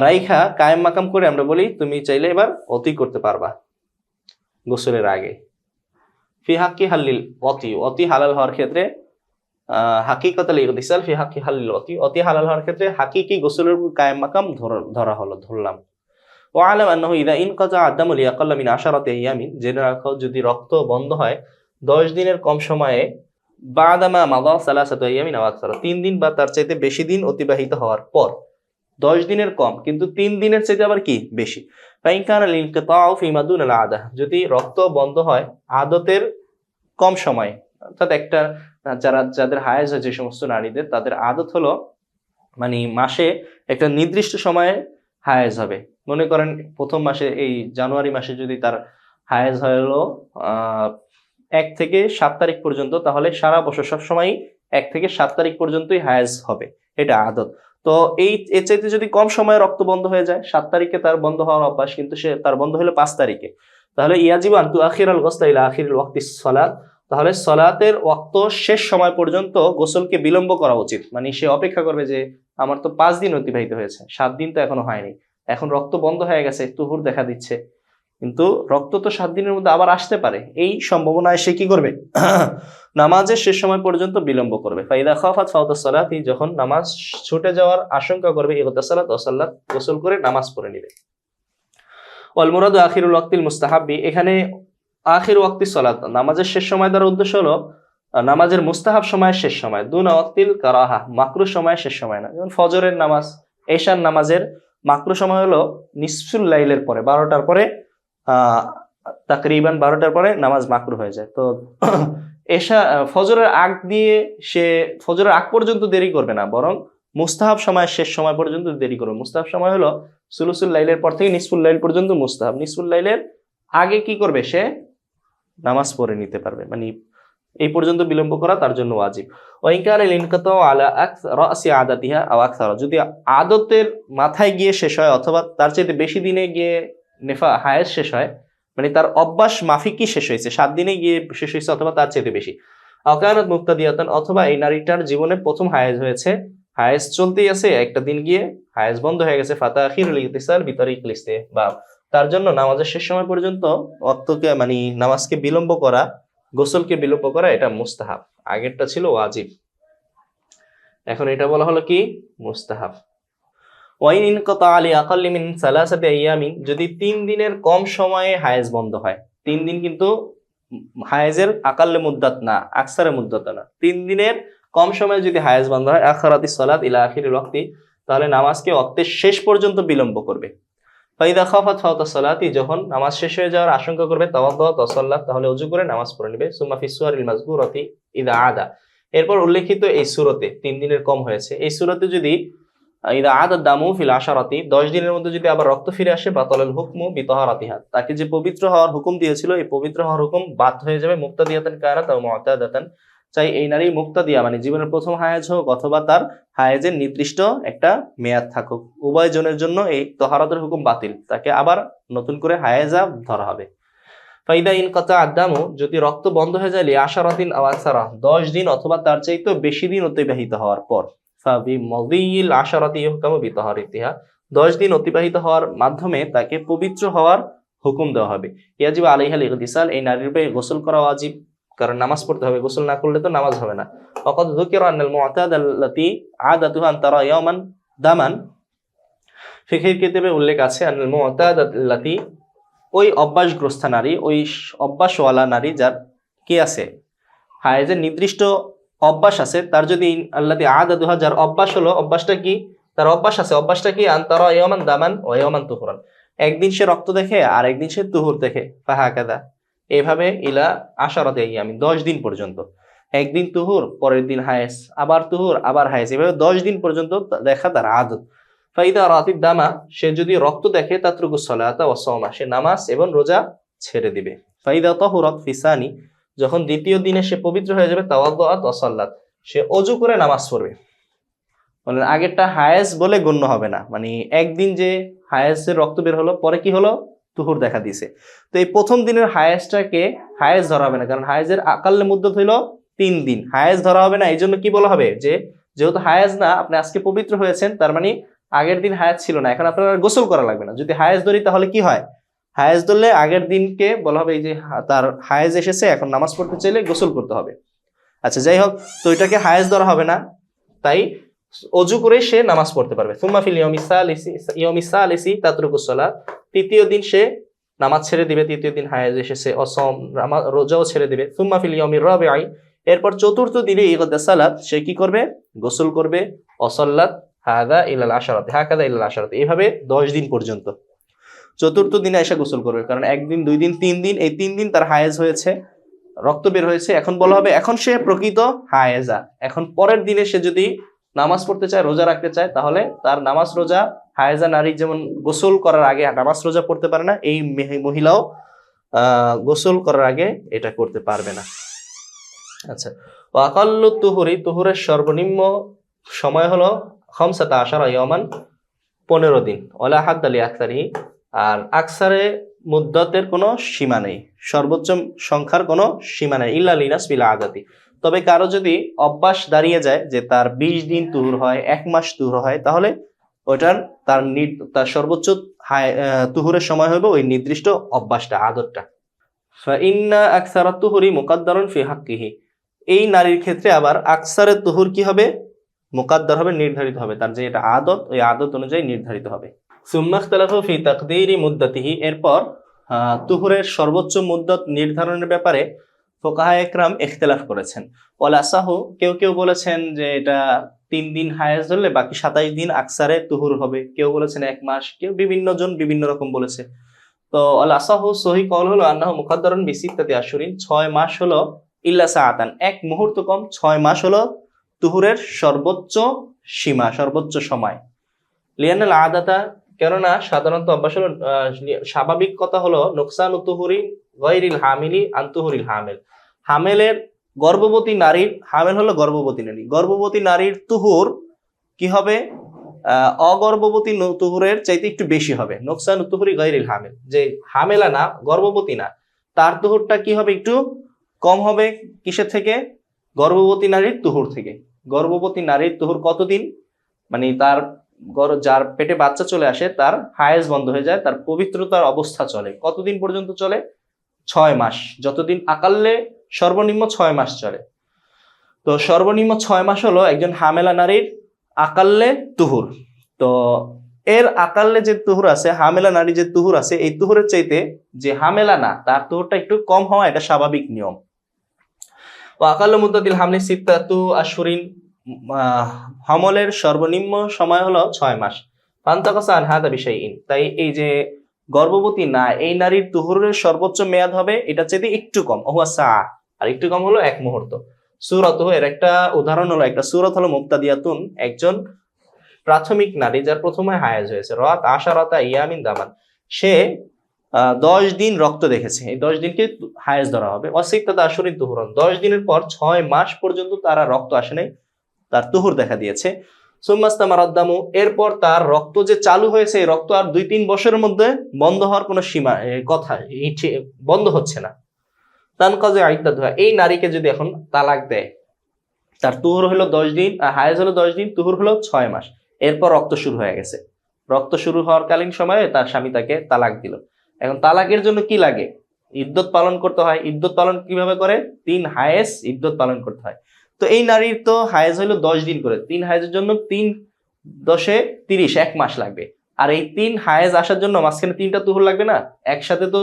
Speaker 1: রাইখা কায়েম মাকাম করে আমরা বলি তুমি চাইলে এবার অতি করতে পারবা গোসলের আগে। ফি হাক্কি হাল্লিল অতি, অতি হালাল হওয়ার ক্ষেত্রে হাকিকাতুল ইগতিসাল ফি হাক্কি হাল্লিল অতি, অতি হালাল হওয়ার ক্ষেত্রে হাকিকি গোসলের কায়েম মাকাম ধরলাম। ওয়া আলাম আন্নাহু ইযা ইনকাতা আদামু লিআকাল্লা মিন 10 আইয়ামিন, জেনে রাখো যদি রক্ত বন্ধ হয় 10 দিনের কম সময়ে, বাদামা মাদা 3 আইয়ামিন আও আকসার, 3 দিন বা তার চাইতে বেশি দিন অতিবাহিত হওয়ার পর, 10 দিনের কম কিন্তু 3 দিনের চাইতে আবার কি বেশি। ফাইন কানা লিল ইনকিতাউ ফি মাদুন আল আদা, যদি রক্ত বন্ধ হয় আদতের কম সময়, অর্থাৎ একটা যাদের হায়েজ হয় যে সমস্ত নারীদের, তাদের আদত হলো মানে মাসে একটা নির্দিষ্ট সময়ে হায়েজ হবে। মনে করেন প্রথম মাসে এই জানুয়ারি মাসে যদি তার হায়েজ হলো 1 থেকে 7 তারিখ পর্যন্ত, তাহলে সারা বছর সবসময় 1 থেকে 7 তারিখ পর্যন্তই হায়েজ হবে, এটা আদত। তো এর চাইতে যদি কম সময়ে রক্ত বন্ধ হয়ে যায়, 7 তারিখে তার বন্ধ হওয়ার অভ্যাস, কিন্তু সে তার বন্ধ হলো 5 তারিখে, তাহলে ইয়াজিবু আন তুআখিরাল গুসলা ইলা আখিরিল ওয়াক্তিস সালাত, তাহলে সালাতের ওয়াক্ত শেষ সময় পর্যন্ত গোসলকে বিলম্ব করা উচিত। মানে সে অপেক্ষা করবে যে আমার তো 5 দিন অতিবাহিত হয়েছে, 7 দিন তো এখনো হয়নি, এখন রক্ত বন্ধ হয়ে গেছে, তুহুর দেখা দিচ্ছে, কিন্তু রক্ত তো 7 দিনের মধ্যে আবার আসতে পারে, এই সম্ভাবনায় সে কি করবে? নামাজের শেষ সময় পর্যন্ত বিলম্ব করবে। ফাইদা খাফাত ফাওতাস সালাতি, যখন নামাজ ছুটে যাওয়ার আশঙ্কা করবে, ইগতাসালাত ওয়া সাল্লাত, গোসল করে নামাজ পড়ে নেবে। ওয়াল মুরাদু আখিরুল ওয়াক্তিল মুস্তাহাব্বি, এখানে আখির ওয়াক্তিস সালাত নামাজের শেষ সময় দ্বারা উদ্দেশ্য হলো নামাজের মুস্তাহাব সময়ের শেষ সময়, দুনা ওয়াক্তিল কারাহা, মাকরুহ সময়ের শেষ সময় না। যেমন ফজরের নামাজ, এশার নামাজের মাকরুহ সময় হলো নিসফুল লাইলের পরে, 12টার পরে, তাকরিবান 12টার পরে নামাজ মাকরুহ হয়ে যায়। তো ফজরের আগ দিয়ে সে ফজরের আগ পর্যন্ত দেরি করবে না, বরং মুস্তাহাব সময়ের শেষ সময় পর্যন্ত দেরি করবে। মুস্তাহাব সময় হলো সুলুসুল লাইলের পর থেকে নিসফুল লাইল পর্যন্ত মুস্তাহাব, নিসফুল লাইলের আগে কি করবে? সে নামাজ পড়ে নিতে পারবে, মানে এই পর্যন্ত বিলম্ব করা তার জন্য ওয়াজিব। ওয়াইনকানিল ইনকাতাউ আলা রাসি আদাতিহা আও আকসার, যদি আদতের মাথায় গিয়ে শেষ হয় অথবা তার চাইতে বেশি দিনে গিয়ে হায়েজ শেষ হয়, মানে তার অভ্যাস মাফিকই শেষ হয়েছে, 7 দিনে গিয়ে শেষ হয়েছে অথবা তার চাইতে বেশি। আকানাত মুক্তাদিয়াতান, অথবা এই নারীটার জীবনে প্রথম হায়েজ হয়েছে, হায়েজ চলতেই আছে, একটা দিন গিয়ে হায়েজ বন্ধ হয়ে গেছে, ফাতাখিরুল ইগতিসাল বিতরিকিল ইস্তিহবাব, তার জন্য নামাজের শেষ সময় পর্যন্ত ওয়াক্তকে মানে নামাজকে বিলম্ব করা, গোসলকে বিলম্ব করা, এটা মুস্তাহাব। আগেরটা ছিল ওয়াজিব, এখন এটা বলা হলো কি? মুস্তাহাব। ওয়াইন ইনকাতা আলি আকাল্লি মিন সালাসাতি আইয়ামিন, যদি 3 দিনের কম সময়ে হায়েজ বন্ধ হয়, 3 দিন কিন্তু হায়েজের আকাল্লে মুদ্দাত না, আকসারে মুদ্দাত না, 3 দিনের কম সময়ে যদি হায়েজ বন্ধ হয়, আখারাতিস সালাত ইলা আখিরিল ওয়াক্তি, তাহলে নামাজকে ওয়াক্তের শেষ পর্যন্ত বিলম্ব করবে। ফাইদা খাফাত ফাওতাস সালাতি, যখন নামাজ শেষ হয়ে যাওয়ার আশঙ্কা করবে, তাওয়াদ্দাত ওয়া সাল্লাত, তাহলে ওযু করে নামাজ পড়ে নেবে। সুম্মা ফিস সুওয়ারিল মাযকুরাতি ইদা আদা, এরপর উল্লেখিত এই সূরাতে 3 দিনের কম হয়েছে, এই সূরাতে যদি ইদা আদা দামু ফিল আশারাতি, 10 দিনের মধ্যে যদি আবার রক্ত ফিরে আসে, বাতালাল হুকমু বিতাহারাতিহা, তাকে যে পবিত্র হওয়ার হুকুম দিয়েছিল, এই পবিত্র হওয়ার হুকুম বাদ হয়ে যাবে। মুক্তাদিয়াতান কানাত আও মুতাদাতান, চাই এই নারী মুক্তাদিয়া মানে জীবনের প্রথম হায়েজ হোক অথবা তার হায়েজের নির্দিষ্ট একটা মেয়াদ থাকুক, উভয় জনের জন্য এই তাহারাতের হুকুম বাতিল, তাকে আবার নতুন করে হায়েজা ধরা হবে। ফাইদা ইনকাতা আদামু, যদি রক্ত বন্ধ হয়ে যায়, লিআশারাতিন আও আকসারা, 10 দিন অথবা তার চাইতে বেশি দিন অতিবাহিত হওয়ার পর, ফাবি মাদিল আশারাতি ইহকামু বিতাহারিতিহা, 10 দিন অতিবাহিত হওয়ার মাধ্যমে তাকে পবিত্র হওয়ার হুকুম দেওয়া হবে। ইয়াজিবু আলাইহাল ইগতিসাল, এই নারীর উপরে গোসল করা ওয়াজিব, কারণ নামাজ পড়তে হবে, গোসল না করলে তো নামাজ হবে না। ওয়াকাদ যুকিরা আনাল মুতাদাল্লাতি আদাতুহা আন তারা ইয়াওমান দামান, ফিকহের কিতাবে উল্লেখ আছে, আনাল মুতাদাল্লাতি, ওই অভ্যাসগ্রস্ত নারী, ওই অভ্যাসওয়ালা নারী যার কি আছে, হায়েজের নির্দিষ্ট অভ্যাস আছে, তার যদি আল্লাতি আদাতুহা, যার অভ্যাস হলো, অভ্যাসটা কি? তার অভ্যাস আছে, অভ্যাসটা কি? আন তারা ইয়াওমান দামান ওয়া ইয়াওমান তুহরান, একদিন সে রক্ত দেখে আর একদিন সে তুহুর দেখে, ফাহাকাদা, এভাবে ইলা আশারাতি আইয়ামিন, 10 দিন পর্যন্ত, একদিন তুহুর, পরের দিন হায়েজ, আবার তুহুর, আবার হায়েজ, এভাবে 10 দিন পর্যন্ত দেখা তার আদত। ফাইদা রাতিদ দামা, সে যদি রক্ত দেখে, তাতরুকুস সালাতা ওয়াস সাওমা, সে নামাজ এবং রোজা ছেড়ে দিবে। ফাইদা তাহুরাত ফিসানি, যখন দ্বিতীয় দিনে সে পবিত্র হয়ে যাবে, তাওয়াদ্দুআত ওয়া সাল্লাত, সে ওযু করে নামাজ পড়বে। মানে আগেরটা হায়েজ বলে গণ্য হবে না, মানে একদিন যে হায়েজের রক্ত বের হলো, পরে কি হলো? তুহুর দেখা দিছে, তো এই প্রথম দিনের হায়েজটাকে হায়েজ ধরা হবে না, কারণ হায়েজের আকাল্লে মুদ্দত হইল 3 দিন, হায়েজ ধরা হবে না। এই জন্য কি বলা হবে, যে যেহেতু হায়েজ না, আপনি আজকে পবিত্র হয়েছেন, তার মানে আগের দিন হায়েজ ছিল না, এখন আপনার গোসল করা লাগবে না। যদি হায়েজ ধরি তাহলে কি হয়? হায়েজ ধরলে আগের দিনকে বলা হবে এই যে তার হায়েজ এসেছে, এখন নামাজ পড়তে চাইলে গোসল করতে হবে। আচ্ছা, যাই হোক, তো এটাকে হায়েজ ধরা হবে না, তাই ওযু করে সে নামাজ পড়তে পারবে। সুম্মা ফিল ইয়াউমিস সালিসি তাতরুকুস সালাত, তৃতীয় দিন সে নামাজ ছেড়ে দিবে, তৃতীয় দিন হায়েজ এসেছে, অসম রোজাও ছেড়ে দিবে। সুম্মা ফিল ইয়াউমির রাবিঈ, এরপর চতুর্থ দিনে ইগতাসালাত, সে কি করবে? গোসল করবে। অসাল্লাত হাদা ইলাল আশারাত, হাকাদা ইলাল আশারাত, এইভাবে 10 দিন পর্যন্ত। চতুর্থ দিনে এসে গোসল করবে, কারণ একদিন, 2 দিন, 3 দিন, এই 3 দিন তার হায়েজ হয়েছে, রক্ত বের হয়েছে, এখন বলা হবে এখন সে প্রকৃত হায়েজা। এখন পরের দিনে সে যদি নামাজ পড়তে চায়, রোজা রাখতে চায়, তাহলে তার নামাজ রোজা, হায়েজা নারী যেমন গোসল করার আগে নামাজ রোজা পড়তে পারে না, এই মহিলাও গোসল করার আগে এটা করতে পারবে না। আচ্ছা, ওয়াকাল্লু তুহুরি, তুহুরের সর্বনিম্ন সময় হলো খামসাতা আশারা ইয়ামান, 15 দিন। ওয়ালা হাদ্দ লি আকসারিহি, আর আকসারে মুদ্দতের কোনো সীমা নেই, সর্বোচ্চ সংখ্যার কোনো সীমা নেই। ইল্লা লিনাস বিল আদাতি, তবে কারো যদি অভ্যাস দাঁড়িয়ে যায় যে তার 20 দিন তুহুর হয়, 1 মাস তুহুর হয়, তাহলে ওইটার তার সর্বোচ্চ তুহুরের সময় হবে ওই নির্দিষ্ট অভ্যাসটা, আদতটা। ফাইন্না আকসারাত তুহুরি মুকাদ্দারুন ফি হাক্কিহি, এই নারীর ক্ষেত্রে আবার আকসারের তুহুর কি হবে, মুকাদ্দার হবে, নির্ধারিত হবে, তার যে এটা আদত, ওই আদত অনুযায়ী নির্ধারিত হবে। সুম্মা ইখতালাফু ফি তাকদীরি মুদ্দাতিহি, এরপর তুহুরের সর্বোচ্চ মুদ্দত নির্ধারণের ব্যাপারে ফুকাহা ইকরাম ইখতিলাফ করেছেন। ওয়াল আসাহু, কেউ কেউ বলেছেন যে এটা 3 দিন হায়েজ ধরলে বাকি 27 দিন আকসারে তুহুর হবে, কেউ বলেছেন 1 মাস, কেউ বিভিন্ন জন বিভিন্ন রকম বলেছে। তো আল আসাহু, সহিহ কওল হলো আন্নাহু মুকাদ্দারুন বিসিত্তাতি আশহুরিন, 6 মাস হলো, ইল্লা সাআতান, 1 মুহূর্ত কম, 6 মাস হলো তুহুরের সর্বোচ্চ সীমা, সর্বোচ্চ সময়। লিয়ানাল আদাতা, কেননা সাধারণত অভ্যাস হলো, স্বাভাবিক কথা হলো নুকসানু তুহুরি গায়রিল হামিলি আন তুহুরিল হামিল, হামেলের গর্ভবতী নারীর, হামেল হলো গর্ভবতী নারী, গর্ভবতী নারীর তুহুর কি হবে, অগর্ভবতী তুহুরের চাইতে একটু বেশি হবে। নোকসান তুহুরি গায়রিল হামিল, যে হামেলা না, গর্ভবতী না, তার তুহুরটা কি হবে, একটু কম হবে। কিসের থেকে? গর্ভবতী নারীর তুহুর থেকে। গর্ভবতী নারীর তুহুর কতদিন, মানে তার যার পেটে বাচ্চা চলে আসে তার হায়েজ বন্ধ হয়ে যায়, তার পবিত্রতার অবস্থা চলে কতদিন পর্যন্ত চলে? 6 মাস, যতদিন আকাল্লে সর্বনিম্ন 6 মাস চলে। তো সর্বনিম্ন 6 মাস হলো একজন হামেলা নারীর আকাল্লে তুহুর। তো এর আকাল্লে যে তুহুর আছে, হামেলা নারী যে তুহুর আছে, এই তুহুরের চাইতে যে হামেলা না তার তুহুরটা একটু কম হওয়া এটা স্বাভাবিক নিয়ম। ও আকাল্লু মুদ্দাতিল হামলি সিত্তাতু আশহুরিন, হামলের সর্বনিম্ন সময় হলো 6 মাস। ফান্তাকাসা আন হাদা বিশাইইন, তাই এই যে গর্ভবতী না এই নারীর তুহুরের সর্বোচ্চ মেয়াদ হবে এটা চাইতে একটু কম, ওহুয়া সা, আর একটু কম হলো 1 মুহূর্ত। সূরাত, এর একটা উদাহরণ হলো, একটা সূরাত হলো মুবতাদিয়াতুন, একজন প্রাথমিক নারী যার প্রথমে হায়েজ হয়েছে, রাত আশারাতা ইয়ামিন দামান, সে 10 দিন রক্ত দেখেছে, এই 10 দিনকে হায়েজ ধরা হবে। ওয়াসিত্তাতা আশহুরিন তুহুরান, 10 দিনের পর 6 মাস পর্যন্ত তারা রক্ত আসে নাই, তার তুহুর দেখা দিয়েছে। সুম্মাস্তামারাদ্দামু, এরপর তার রক্ত যে চালু হয়েছে, এই রক্ত আর 2-3 বছরের মধ্যে বন্ধ হওয়ার কোনো সীমা কথা বন্ধ হচ্ছে না। তানকাজে আইদ্দাতুহা, এই নারীকে যদি এখন তালাক দেয়, তার তুহুর হলো 10 দিন, হায়েজ হলো 10 দিন, তুহুর হলো 6 মাস, এরপর রক্ত শুরু হয়ে গেছে, রক্ত শুরু হওয়ার কালীন সময়ে তার স্বামী তাকে তালাক দিল। এখন তালাকের জন্য কি লাগে? ইদ্যত পালন করতে হয়। ইদ্যত পালন কিভাবে করে? 3 হায়েজ ইদ্যত পালন করতে হয়। তো এই নারীর তো হায়েজ হলো 10 দিন করে, 3 হায়েজের জন্য 3 10 30, 1 মাস লাগবে। আর এই 3 হায়েজ আসার জন্য মাঝখানে 3টা তুহুর লাগবে না, একসাথে তো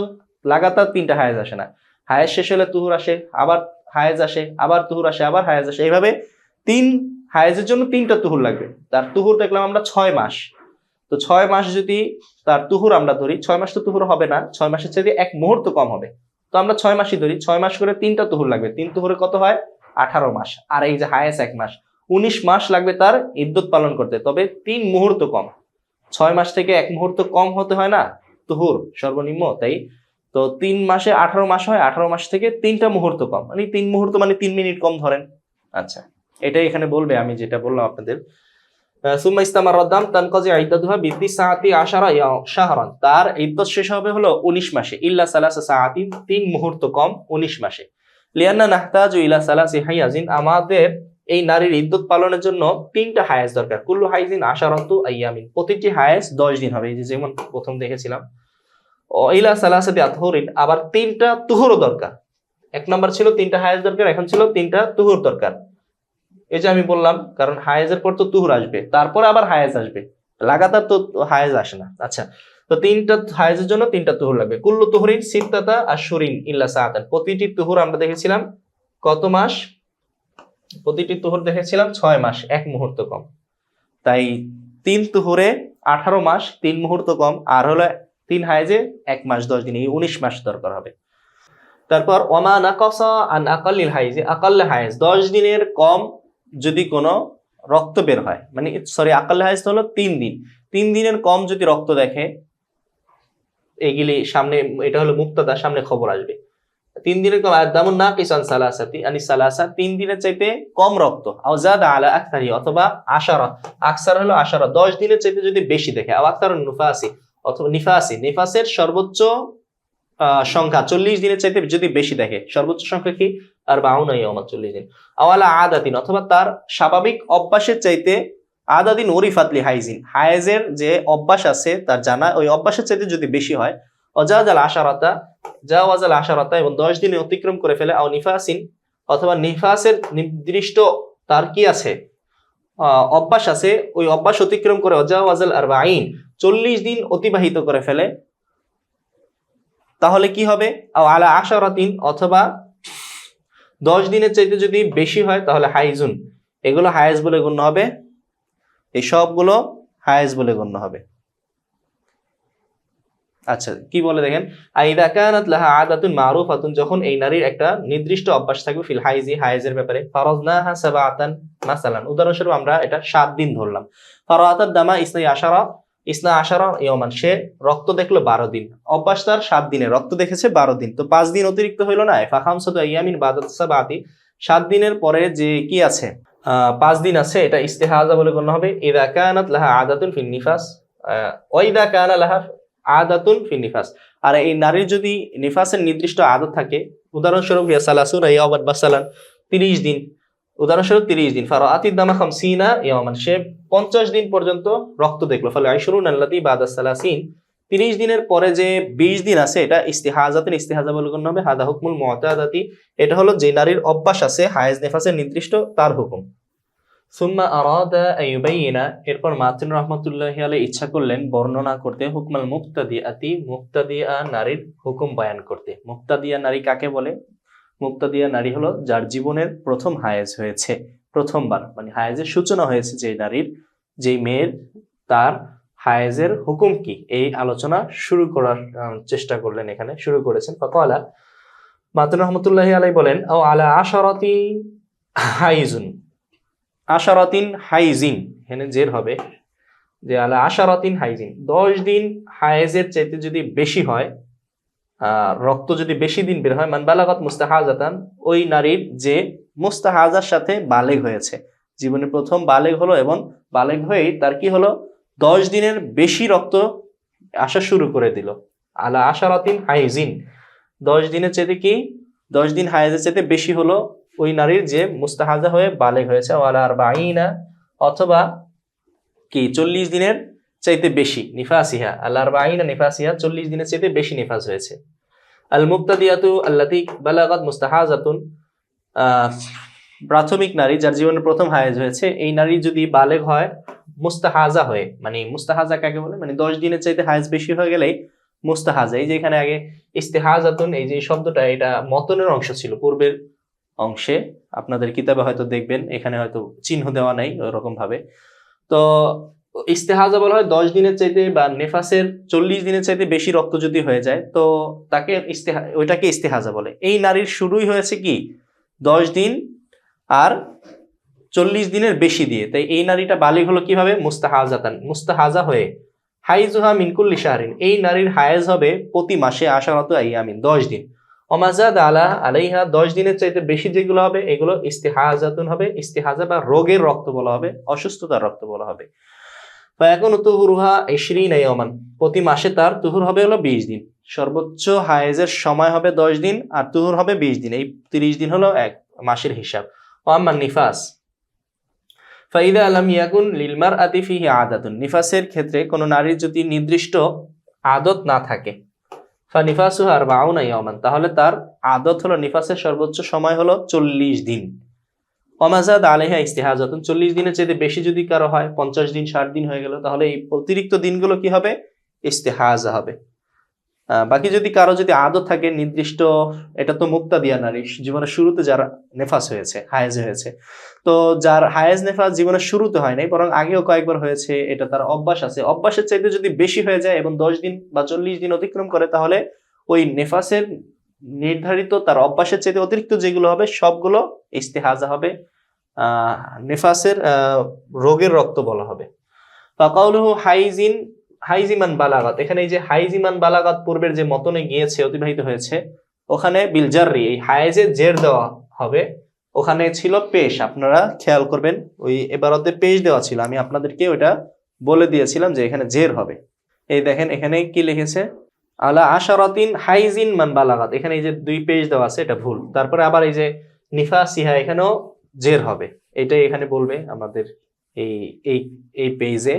Speaker 1: লাগাতার 3টা হায়েজ আসে না, হায়েজ শেষ হলে তুহুর আসে, আবার হায়েজ আসে, আবার তুহুর আসে, আবার হায়েজ আসে, এইভাবে 3 হায়েজের জন্য 3টা তুহুর লাগবে। তার তুহুর দেখলাম আমরা 6 মাস, তো 6 মাস যদি তার তুহুর আমরা ধরি, 6 মাস তো তুহুর হবে না, 6 মাসের চাইতে 1 মুহূর্ত কম হবে, তো আমরা 6 মাসই ধরি, 6 মাস করে 3টা তুহুর লাগবে, 3 তুহুরে কত হয়? 18 মাস। আর এই যে হায়েজ 1 মাস, 19 মাস লাগবে তার ইদ্যত পালন করতে, তবে 3 মুহূর্ত কম। 6 মাস থেকে 1 মুহূর্ত কম হতে হয় না তুহুর সর্বনিম্ন, তাই তো 3 মাসে 18 মাস হয়, 18 মাস থেকে 3টা মুহূর্ত কম, মানে 3 মুহূর্ত মানে 3 মিনিট কম ধরেন। আচ্ছা, এটাই এখানে বলবে, আমি যেটা বললাম আপনাদের। সুম্মা ইস্তামাররাদ্দাম তানকাজি ইদ্দাতুহা বিতিসাআতি আশারা শাহরান, তার ইদ্যত শেষ হবে হলো 19 মাসে, ইল্লা সালাসা সাআতি, 3 মুহূর্ত কম 19 মাসে। লিয়ান্না নাহতাজু ইলা সালাসি হায়াজিন, আমাদের এই নারীর ইদ্যত পালনের জন্য 3টা হায়েজ দরকার। কুল্লু হাইজিন আশারাতু আইয়ামিন, প্রতিটি হায়েজ 10 দিন হবে, এই যে যেমন প্রথম দেখেছিলাম। ও ইলা সালাসাতি আতহুরিন, আবার 3টা তুহুরও দরকার। 1 নাম্বার ছিল 3টা হায়েজ দরকার, এখন ছিল 3টা তুহুর দরকার। এই যে আমি বললাম, কারণ হায়েজের পর তো তুহুর আসবে, তারপর আবার হায়েজ আসবে, লাগাতার তো হায়েজ আসে না। আচ্ছা, তো 3টা হায়েজের জন্য 3টা তুহুর লাগবে। কুল্লু তুহুরিন সিত্তাতা আশহুরিন ইল্লা সাআতান, প্রতিটি তুহুর আমরা দেখেছিলাম কত মাস? প্রতিটি তুহুর দেখেছিলাম 6 মাস, 1 মুহূর্ত কম। তাই 3 তুহুরে 18 মাস, 3 মুহূর্ত কম, আর হলো 3 হায়েজে 1 মাস 10 দিন, এই 19 মাস দরকার হবে। তারপর ওমা নাকাসা আন আকাল্লিল হাইজ, আকাল্লে হায়েজ 10 দিনের কম যদি কোনো রক্ত বের হয়, মানে সরি আকাল হাইজ হলো 3 দিন, 3 দিনের কম যদি রক্ত দেখে, এগুলি সামনে, এটা হলো মুক্তাদা, সামনে খবর আসবে। 3 দিনের কম আদামুন নাকিসান সালাসাতি আনি সালাসা, 3 দিনের চাইতে কম রক্ত, আও যাদা আলা আকসারি, অথবা আশারা, আকসার হলো আশারা, 10 দিনের চাইতে যদি বেশি দেখে, আও আকসারুন নুফাসি, অথবা নিফাসি, নিফাসের সর্বোচ্চ সংখ্যা 40 দিনের চাইতে যদি বেশি দেখে, সর্বোচ্চ সংখ্যা কি আর 52 ইয়াওমা 40 দিন, আওয়ালা আদাতিন, অথবা তার স্বাভাবিক অভ্যাসের চাইতে, আদাদিন ওরিফাতলি হাইজিন, হায়েজের যে অভ্যাস আছে তার জানা, ওই অভ্যাসের চাইতে যদি বেশি হয়, অজাজাল আশারাতা, জাওয়াজাল আশারাতা, এবং 10 দিনে অতিক্রম করে ফেলে, আও নিফাসিন, অথবা নিফাসের নির্দিষ্ট তার কি আছে অভ্যাস আছে, ওই অভ্যাস অতিক্রম করে, অজাওয়াজাল আরবাঈন, 40 দিন অতিবাহিত করে ফেলে, তাহলে কি হবে, আলা আশারাতিন, অথবা 10 দিনের চাইতে যদি বেশি হয়, তাহলে হাইজুন, এগুলো হায়েজ বলে গণ্য হবে, এই সবগুলো হায়েজ বলে গণ্য হবে। আচ্ছা কি বলে দেখেন, আইদা কানাত লাহা আদাতুন মারুফাতুন, যখন এই নারীর একটা নির্দিষ্ট অভ্যাস থাকবে, ফিল হাইজি, হায়েজের ব্যাপারে, ফারাজনাহা সাবাতান মাসালান, উদাহরণস্বরূপ আমরা এটা 7 দিন ধরলাম, ফারাআতাদ দামা ইসনা আশারা ইয়ামান, সে রক্ত দেখলো 12 দিন, অভ্যাস তার 7 দিনে, রক্ত দেখেছে 12 দিন, তো 5 দিন অতিরিক্ত হইলো না, ফাখামসাতু আইয়ামিন বাদাত সাবাতি, 7 দিনের পরে যে কি আছে 5 দিন আছে, এটা ইস্তেহাজা বলে গণ্য হবে। ইদা কানাত লাহা আদাতুন ফিন নিফাস, ওয়াইদা কানা লাহা আদাতুন ফিন নিফাস, আর এই নারীর যদি নিফাসের নির্দিষ্ট আদত থাকে, উদাহরণস্বরূপ হিয়া সালাসুন ইয়াওমান বাসালান, 30 দিন, উদাহরণস্বরূপ 30 দিন, ফারাআতিদ দামা 50 ইয়াওমান, সে 50 দিন পর্যন্ত রক্ত দেখলো, ফলে আইশুরুন আল্লাতি বাদা সালাসিন, 30 দিনের পরে যে 20 দিন আছে, এটা ইস্তিহাজাতুন, ইস্তিহাজা বলে গণ্য হবে। হাদা হুকমুল মুতাদাতি, এটা হলো যে নারীর অভ্যাস আছে হায়েজ নিফাসের নির্দিষ্ট, তার হুকুম। সুম্মা আরাদা আইয়ুবাইয়িনা, এরপর মাতিন রাহমাতুল্লাহি আলাইহি ইচ্ছা করলেন বর্ণনা করতে, হুকমাল মুক্তাদিয়াতি, মুক্তাদিয়া নারীর হুকুম বয়ান করতে। মুক্তাদিয়া নারী কাকে বলে? মুক্তাদিয়া নারী হলো যার জীবনের প্রথম হায়েজ হয়েছে, প্রথমবার, মানে হায়েজের সূচনা হয়েছে যে নারীর, যেই মেয়ের, তার হায়েজের হুকুম কি, এই আলোচনা শুরু করার চেষ্টা করলেন, এখানে শুরু করেছেন। ফাকালা, মাতিন রাহমাতুল্লাহি আলাইহি বলেন, আও আলা আশারাতি হাইজুন, আশারাতিন হাইজিন, এখানে জের হবে, যে আলা আশারাতিন হাইজিন, 10 দিন হায়েজের চাইতে যদি বেশি হয়, রক্ত যদি বেশি দিন বের হয়, মান বালাগাত মুস্তাহাজাতান, ওই নারীর যে মুস্তাহাজার সাথে বালেগ হয়েছে, জীবনে প্রথম বালেগ হলো, এবং বালেগ হয়েই তার কি হলো, 10 দিনের বেশি রক্ত আসা শুরু করে দিল, আলা আশারাতিন হাইজিন, 10 দিনের চাইতে কি, 10 দিন হায়েজের চাইতে বেশি হলো ওই নারীর যে মুস্তাহাজা হয়ে বালেগ হয়েছে, ওয়ালা আরবাঈনা, অথবা কি 40 দিনের চাইতে বেশি, নিফাসিহা, আল আরবাঈনা নিফাসিহা, 40 দিনের চাইতে বেশি নিফাস হয়েছে। আল মুক্তাদিয়াতু আল্লাতী বালাগাত মুস্তাহাজাতুন, প্রাথমিক নারী যার জীবনে প্রথম হায়েজ হয়েছে, এই নারী যদি বালেগ হয় মুস্তাহাজা হয়ে, মানে মুস্তাহাজা কাকে বলে, মানে 10 দিনের চাইতে হায়েজ বেশি হয়ে গেলেই মুস্তাহাজা। এই যে এখানে আগে ইস্তেহাজাতুন, এই যে শব্দটা, এটা মতনের অংশ ছিল পূর্বের অংশে, আপনাদের কিতাবে হয়তো দেখবেন, এখানে হয়তো চিহ্ন দেওয়া নাই ওরকম ভাবে। তো ইস্তেহাজা বলা হয় 10 দিনের চাইতে, বা নেফাসের 40 দিনের চাইতে বেশি রক্ত যদি হয়ে যায়, তো তাকে ওইটাকে ইস্তেহাজা বলে। এই নারীর শুরুই হয়েছে কি 10 দিন আর 40 দিনের বেশি দিয়ে, তাই এই নারীটা বালিগ হলো কিভাবে, মুস্তাহাজাতান, মুস্তাহাজা হয়ে, হাইজুহা মিন কুল্লি শাহরিন, এই নারীর হায়েজ হবে প্রতি মাসে, আশারাতু আইয়ামিন, 10 দিন, অমাজাদ আলা আলাইহা, 10 দিনের চাইতে বেশি যেগুলো হবে এগুলো ইস্তিহাজাতুন হবে, ইস্তিহাজা বা রোগের রক্ত বলা হবে, অসুস্থতার রক্ত বলা হবে। ফায়াকুনু তুহুরুহা 20 ইয়াওমান, প্রতি মাসে তার তুহুর হবে হলো 20 দিন, সর্বোচ্চ হায়েজের সময় হবে 10 দিন, আর তুহুর হবে 20 দিন, এই 30 দিন হলো এক মাসের হিসাব। ওয়াম্মা নিফাস, ফাইদা লাম ইয়াকুন লিল মারআতি ফিহি আদাতুন, নিফাসের ক্ষেত্রে কোন নারীর যদি নির্দিষ্ট আদত না থাকে, ফানিফাসুহা 40 ইয়াওমান, তাহলে তার আদত হলো, নিফাসের সর্বোচ্চ সময় হলো 40 দিন। ওয়ামাজাদ আলাইহা ইস্তিহাজাতুন, 40 দিনের চাইতে বেশি যদি কারো হয়, 50 দিন 60 দিন হয়ে গেল, তাহলে এই অতিরিক্ত দিনগুলো কি হবে, ইস্তিহাজা হবে। বাকি যদি কারো যদি আদত থাকে নির্দিষ্ট, এটা তো মুক্তাদিয়া নারী, জীবনের শুরুতে যার নেফাস হয়েছে, হায়েজ হয়েছে, তো যার হায়েজ নেফাস জীবনের শুরুতে হয় নাই, বরং আগেও কয়েকবার হয়েছে, এটা তার অভ্যাস আছে, অভ্যাসের চাইতে যদি বেশি হয়ে যায় এবং 10 দিন বা 40 দিন অতিক্রম করে, তাহলে ওই নেফাসের নির্ধারিত তার অভ্যাসের চাইতে অতিরিক্ত যেগুলো হবে সবগুলো ইস্তেহাজা হবে, নিফাসের রোগের রক্ত বলা হবে। ফাকাউলুহু হাইজিমান বালাগাত, এখানে এই যে হাইজিমান বালাগাত পূর্বের যে মতনে গিয়েছে, অতিবাহিত হয়েছে, ওখানে বিলজাররি এই হায়েজে জের দেওয়া হবে। ওখানে ছিল পেশ, আপনারা খেয়াল করবেন ওই এবারতে পেশ দেওয়া ছিল, আমি আপনাদেরকে ওইটা বলে দিয়েছিলাম যে এখানে জের হবে। এই দেখেন এখানে কি লিখেছে, আলা আশারাতিন হাইজিন মান বালাগাত, এখানে এই যে 2 পেজ দেওয়া আছে, এটা ভুল। তারপরে আবার এই যে নিফাসিহা, এখানেও জের হবে, এটাই এখানে বলবে আমাদের এই এই এই পেজে।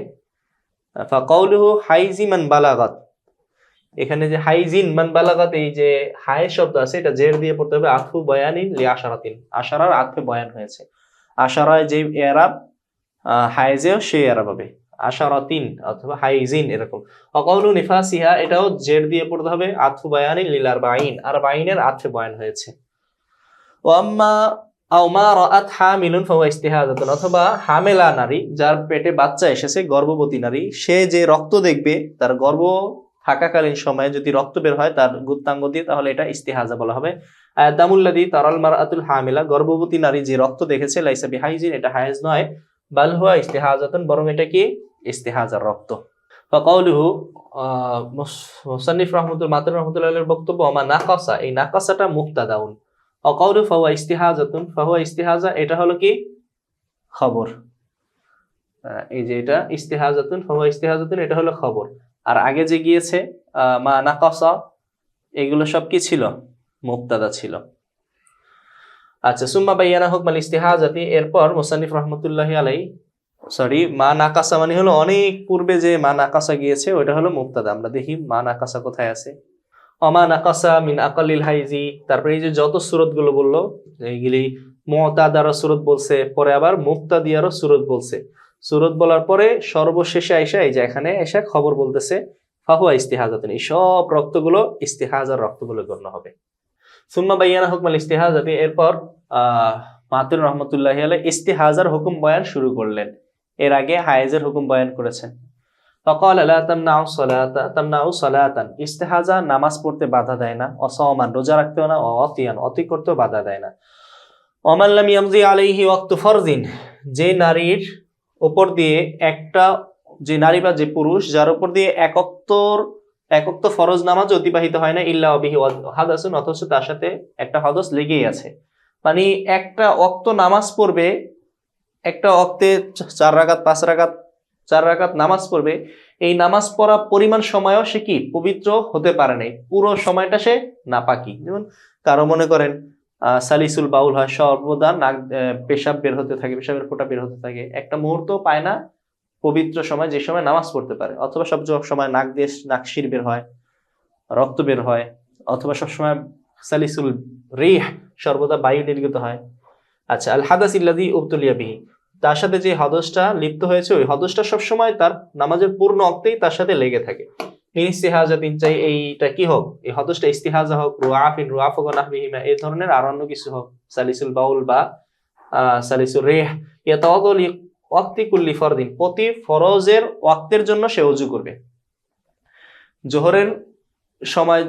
Speaker 1: ফাকাউলুহু হাইজিমান বালাগাত, এখানে যে হাইজিন মান বালাগাত, এই যে হাই শব্দ আছে, এটা জের দিয়ে পড়তে হবে। আতফু বয়ানিন লি আশারাতিন, আশারার আতফে বয়ান হয়েছে। আশারায় যে এরাব, হাইজেও সেই এরাব হবে আশারাতিন অথবা হাইজিন এরকম। অকাউলু নিফাসিহা, এটাও জের দিয়ে পড়তে হবে। আতফু বয়ানিন লিল আরবাঈন, আরবাঈনের আতফে বয়ান হয়েছে। ওয়াম্মা আও মা রাআত হামিলুন ফাহুয়া ইস্তিহাজাতুন, অথবা হামেলা নারী, যার পেটে বাচ্চা এসেছে, গর্ভবতী নারী, সে যে রক্ত দেখবে তার গর্ভ থাকাকালীন সময়ে যদি রক্ত বের হয় তার গুপ্তাঙ্গ দিয়ে, তাহলে এটা ইস্তিহাজা বলা হবে। দামুল্লাযী তারাল মারআতুল হামিলা, গর্ভবতী নারী যে রক্ত দেখেছে, লাইসা বিহাইজিন, এটা হায়েজ নয়, বাল হুয়া ইস্তিহাজাতুন, বরং এটা কি ইস্তিহাজার রক্ত। ফাকাউলুহু, মুসান্নিফ রাহমাতুল্লাহির বক্তব্য, মা নাকাসা, এই নাকাসাটা মুবতাদাউন, অকাউলু ফাহুয়া ইস্তিহাজাতুন, ফাহুয়া ইস্তিহাজা, এটা হলো কি খবর। এই যে এটা ইস্তিহাজাতুন, ফাহুয়া ইস্তিহাজাতুন, এটা হলো খবর। আর আগে যে গিয়েছে মা নাকাসা, এগুলো সব কি ছিল, মুবতাদা ছিল। আচ্ছা, সুম্মা বায়ানা হুকমাল ইস্তিহাজাতি, এরপর মুসান্নিফ রাহমাতুল্লাহি আলাইহি, সরি, মা নাকাসা মানে হলো অনেক পূর্বে যে মা নাকাসা গিয়েছে, ওটা হলো মুবতাদা। আমরা দেখি মা নাকাসা কোথায় আছে। অমা নাকাসা মিন আকালিল হাইজি, তারপরে এই যে যত সূরত গুলো বললো, এইগুলি মুতাদার সূরত বলছে, পরে আবার মুক্তাদিয়ার সূরত বলছে। সূরত বলার পরে সর্বশেষে আইসা এই যে এখানে এসে খবর বলতেছে, ফাহুয়া ইস্তিহাজাতুন, এই সব রক্তগুলো ইস্তিহাজার রক্তগুলো গণ্য হবে। সুম্মা বায়ানা হুকমাল ইস্তিহাজাতি, এরপর মাতুর রহমতুল্লাহি আলাইহি ইস্তিহাজার হুকুম বয়ান শুরু করলেন। এর আগে হায়েজের হুকুম বয়ান করেছেন। ফাকাল লা তামনাউ সালাতা, তামনাউ সালাতান, ইস্তিহাজা নামাজ পড়তে বাধা দেয় না, অসাওমান রোজা রাখতেও না, অতিয়ান অতি করতেও বাধা দেয় না। ওমান লাম ইয়ামজি আলাইহি ওয়াক্তু ফরজিন, যে নারীর উপর দিয়ে একটা, যে নারী বা যে পুরুষ যার উপর দিয়ে একক্ত ফরজ নামাজ অতিবাহিত হয় না, ইল্লা বিহি হাদাসুন, অথচ তার সাথে একটা হদস লেগেই আছে। মানে একটা ওয়াক্ত নামাজ পড়বে, একটা ওয়াক্তে 4 রাকাত 5 রাকাত 4 রাকাত নামাজ পড়বে, এই নামাজ পড়া পরিমাণ সময়ও সে কি পবিত্র হতে পারে নাই, পুরো সময়টা সে নাপাকি। যেমন কারো মনে করেন সালিসুল বাউল হয়, সর্বদা পেশাব বের হতে থাকে, পেশাবের ফোঁটা বের হতে থাকে, একটা মুহূর্ত পায় না পবিত্র সময়, যে সময় নামাজ পড়তে পারে। অথবা সব সময় নাক দিয়ে নাকশির বের হয়, রক্ত বের হয়, অথবা সবসময় সালিসুল রিহ, সর্বদা বায়ু নির্গত হয়। আচ্ছা, আল হাদাস ইল্লাযী উবতুলিয়া বিহি, তার সাথে যে হদসটা লিপ্ত হয়েছে, ওই হদসটা সবসময় তার নামাজের পূর্ণ অক্তেই তার সাথে লেগে থাকে। ইস্তিহাজাতিন, চাই এইটা কি হোক, এই হদসটা ইস্তিহাজা হোক, রুআফিন রুআফ ওয়া নাহবিহিমা, এই ধরনের আর অন্য কিছু হোক, সালিসুল বাউল বা সালিসুল রিহ, ইয়াতাওয়াদু লি ওয়াক্তি কুল্লি ফরদিন, প্রতি ফরজের ওয়াক্তের জন্য সে ওযু করবে। জোহরের সময়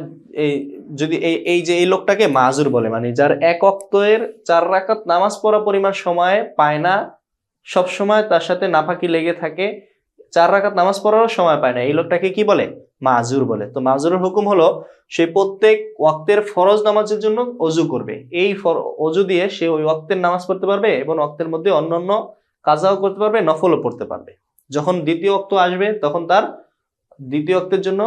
Speaker 1: এই যদি এই যে এই লোকটাকে মাজুর বলে, মানে যার এক ওয়াক্তের 4 রাকাত নামাজ পড়া পরিমাণ সময় পায় না, সব সময় তার সাথে নাপাকি লেগে থাকে, 4 রাকাত নামাজ পড়ারও সময় পায় না, এই লোকটাকে কি বলে, মাজুর বলে। তো মাজুরের হুকুম হলো সে প্রত্যেক ওয়াক্তের ফরজ নামাজের জন্য ওযু করবে, এই ওযু দিয়ে সে ওই ওয়াক্তের নামাজ পড়তে পারবে এবং ওয়াক্তের মধ্যে অন্যান্য কাজাও করতে পারবে, নফলও পড়তে পারবে। যখন দ্বিতীয় ওয়াক্ত আসবে তখন তার দ্বিতীয় ওয়াক্তের জন্য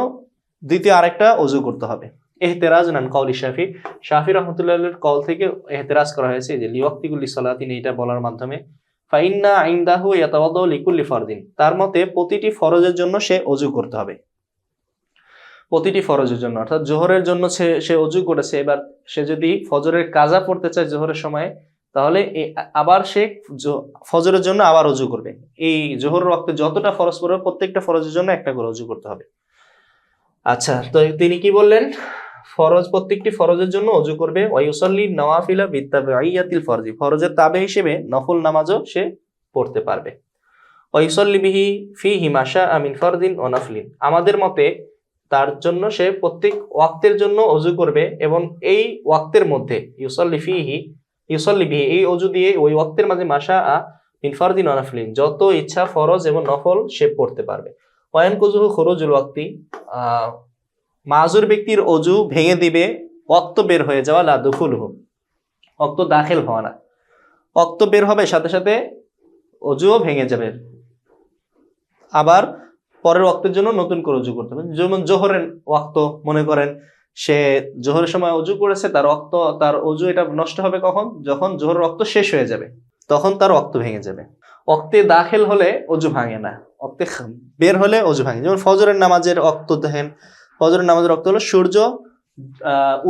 Speaker 1: দ্বিতীয় আরেকটা ওযু করতে হবে। ইহতিরাজ নান কওলি শাফি, শাফি রাহমাতুল্লাহির কওল থেকে ইহতিরাজ করা হয়েছে যে লিওয়াক্তিকুল্লি সালাতিন, এটা বলার মাধ্যমে ফাইন্না ইনদাহু ইয়াতাওয়াদু লিকুল্লি ফরদিন, তার মতে প্রতিটি ফরজের জন্য সে ওযু করতে হবে, প্রতিটি ফরজের জন্য। অর্থাৎ জোহরের জন্য সে ওযু করেছে, এবার সে যদি ফজরের কাজা পড়তে চায় জোহরের সময়, তাহলে আবার সে ফজরের জন্য আবার ওযু করবে। এই জোহরের ওয়াক্তে যতটা ফরজ পড়বে প্রত্যেকটা ফরজের জন্য একটা করে ওযু করতে হবে। আচ্ছা, তো তিনি কি বললেন, ফরজ প্রত্যেকটি ফরজের জন্য ওযু করবে। ওয়ায়ুসাল্লি নওয়াফিলা বিতাবিয়াতিল ফরজি, ফরজের তাবে হিসেবে নফল নামাজও সে পড়তে পারবে। ওয়ায়ুসাল্লি বিহি ফিহি মাশা মিন ফরদিন ওয়া নফলিন, আমাদের মতে তার জন্য সে প্রত্যেক ওয়াক্তের জন্য ওযু করবে এবং এই ওয়াক্তের মধ্যে ইউসাল্লি ফিহি, ইউসাল্লি বিহি, এই অজু দিয়ে ওই ওয়াক্তের মাঝে মাশা মিন ফারদিন ওয়া নাফলিন, যত ইচ্ছা ফরজ এবং নফল সে পড়তে পারবে। ওয়ান কুজুহু খুরুজুল ওয়াক্তি, মাজুর ব্যক্তির অজু ভেঙে দিবে ওয়াক্ত বের হয়ে যাওয়া, লা দুখুলহু, ওয়াক্ত দাখিল হওয়া না। ওয়াক্ত বের হবে সাথে সাথে অজুও ভেঙে যাবে, আবার পরের ওয়াক্তের জন্য নতুন করে অজু করতে হবে। যেমন জোহরের ওয়াক্ত, মনে করেন সে জোহরের সময় অজু করেছে, তার অজু এটা নষ্ট হবে কখন? যখন জোহরের ওয়াক্ত শেষ হয়ে যাবে, তখন তার ওয়াক্ত ভেঙে যাবে। ওয়াক্তে দাখিল হলে অজু ভাঙে না, ওয়াক্তে বের হলে অজু ভাঙে। যেমন ফজরের নামাজের ওয়াক্ত দেখেন, ফজরের নামাজের ওয়াক্ত হলো সূর্য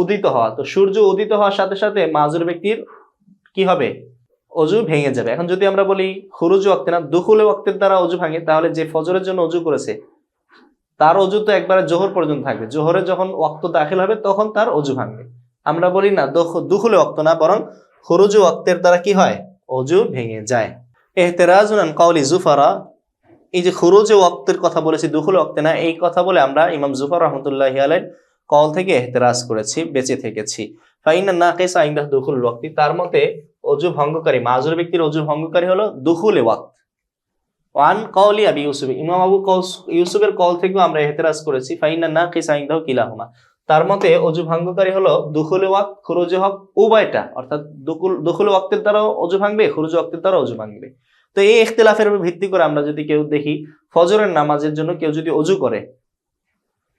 Speaker 1: উদিত হওয়া। তো সূর্য উদিত হওয়ার সাথে সাথে মাজুর ব্যক্তির কি হবে? অজু ভেঙে যাবে। এখন যদি আমরা বলি খুরুজ ওয়াক্তে না, দুখুলে ওয়াক্তের দ্বারা অজু ভাঙে, তাহলে যে ফজরের জন্য অজু করেছে তার অজু তো একবারে জোহর পর্যন্ত থাকবে, জোহরে যখন ওয়াক্ত দাখিল হবে তখন তার অজু ভাঙবে। আমরা বলি না দুখুলে ওয়াক্ত না, বরং খুরুজ ওয়াক্তের দ্বারা কি হয়? অজু ভেঙে যায়। ইহতিরাজুন আন কাউলি জুফারা, এই যে খুরুজ ওয়াক্তের কথা বলেছি, দুখুলে ওয়াক্তে না, এই কথা বলে আমরা ইমাম জুফার রহমতুল্লাহি আলাইহির কল থেকে ইহতিরাজ করেছি, বেঁচে থেকেছি। ফাইনা নাকিসা ইনদা দুখুল ওয়াক্তি, তার মতে অজু ভঙ্গকারী, মাজুর ব্যক্তির অজু ভঙ্গকারী হলো দুখুলে ওয়াক্ত। ওয়ান কওলি আবি ইউসুফ, ইমাম আবু ইউসুফের কল থেকেও আমরা ইহতিরাজ করেছি। ফাইনা নাকিসা ইনদাহু কিলাহুমা, তার মতে অজু ভঙ্গকারী হলো দুখুলে ওয়াক্ত, খুরুজে হক, উভয়টা, অর্থাৎ দুখুলে ওয়াক্তের দ্বারাও অজু ভাঙবে, খুরুজে ওয়াক্তের দ্বারাও অজু ভাঙবে। তো এই ইখতিলাফের উপর ভিত্তি করে আমরা যদি কেউ দেখি ফজরের নামাজের জন্য কেউ যদি অজু করে,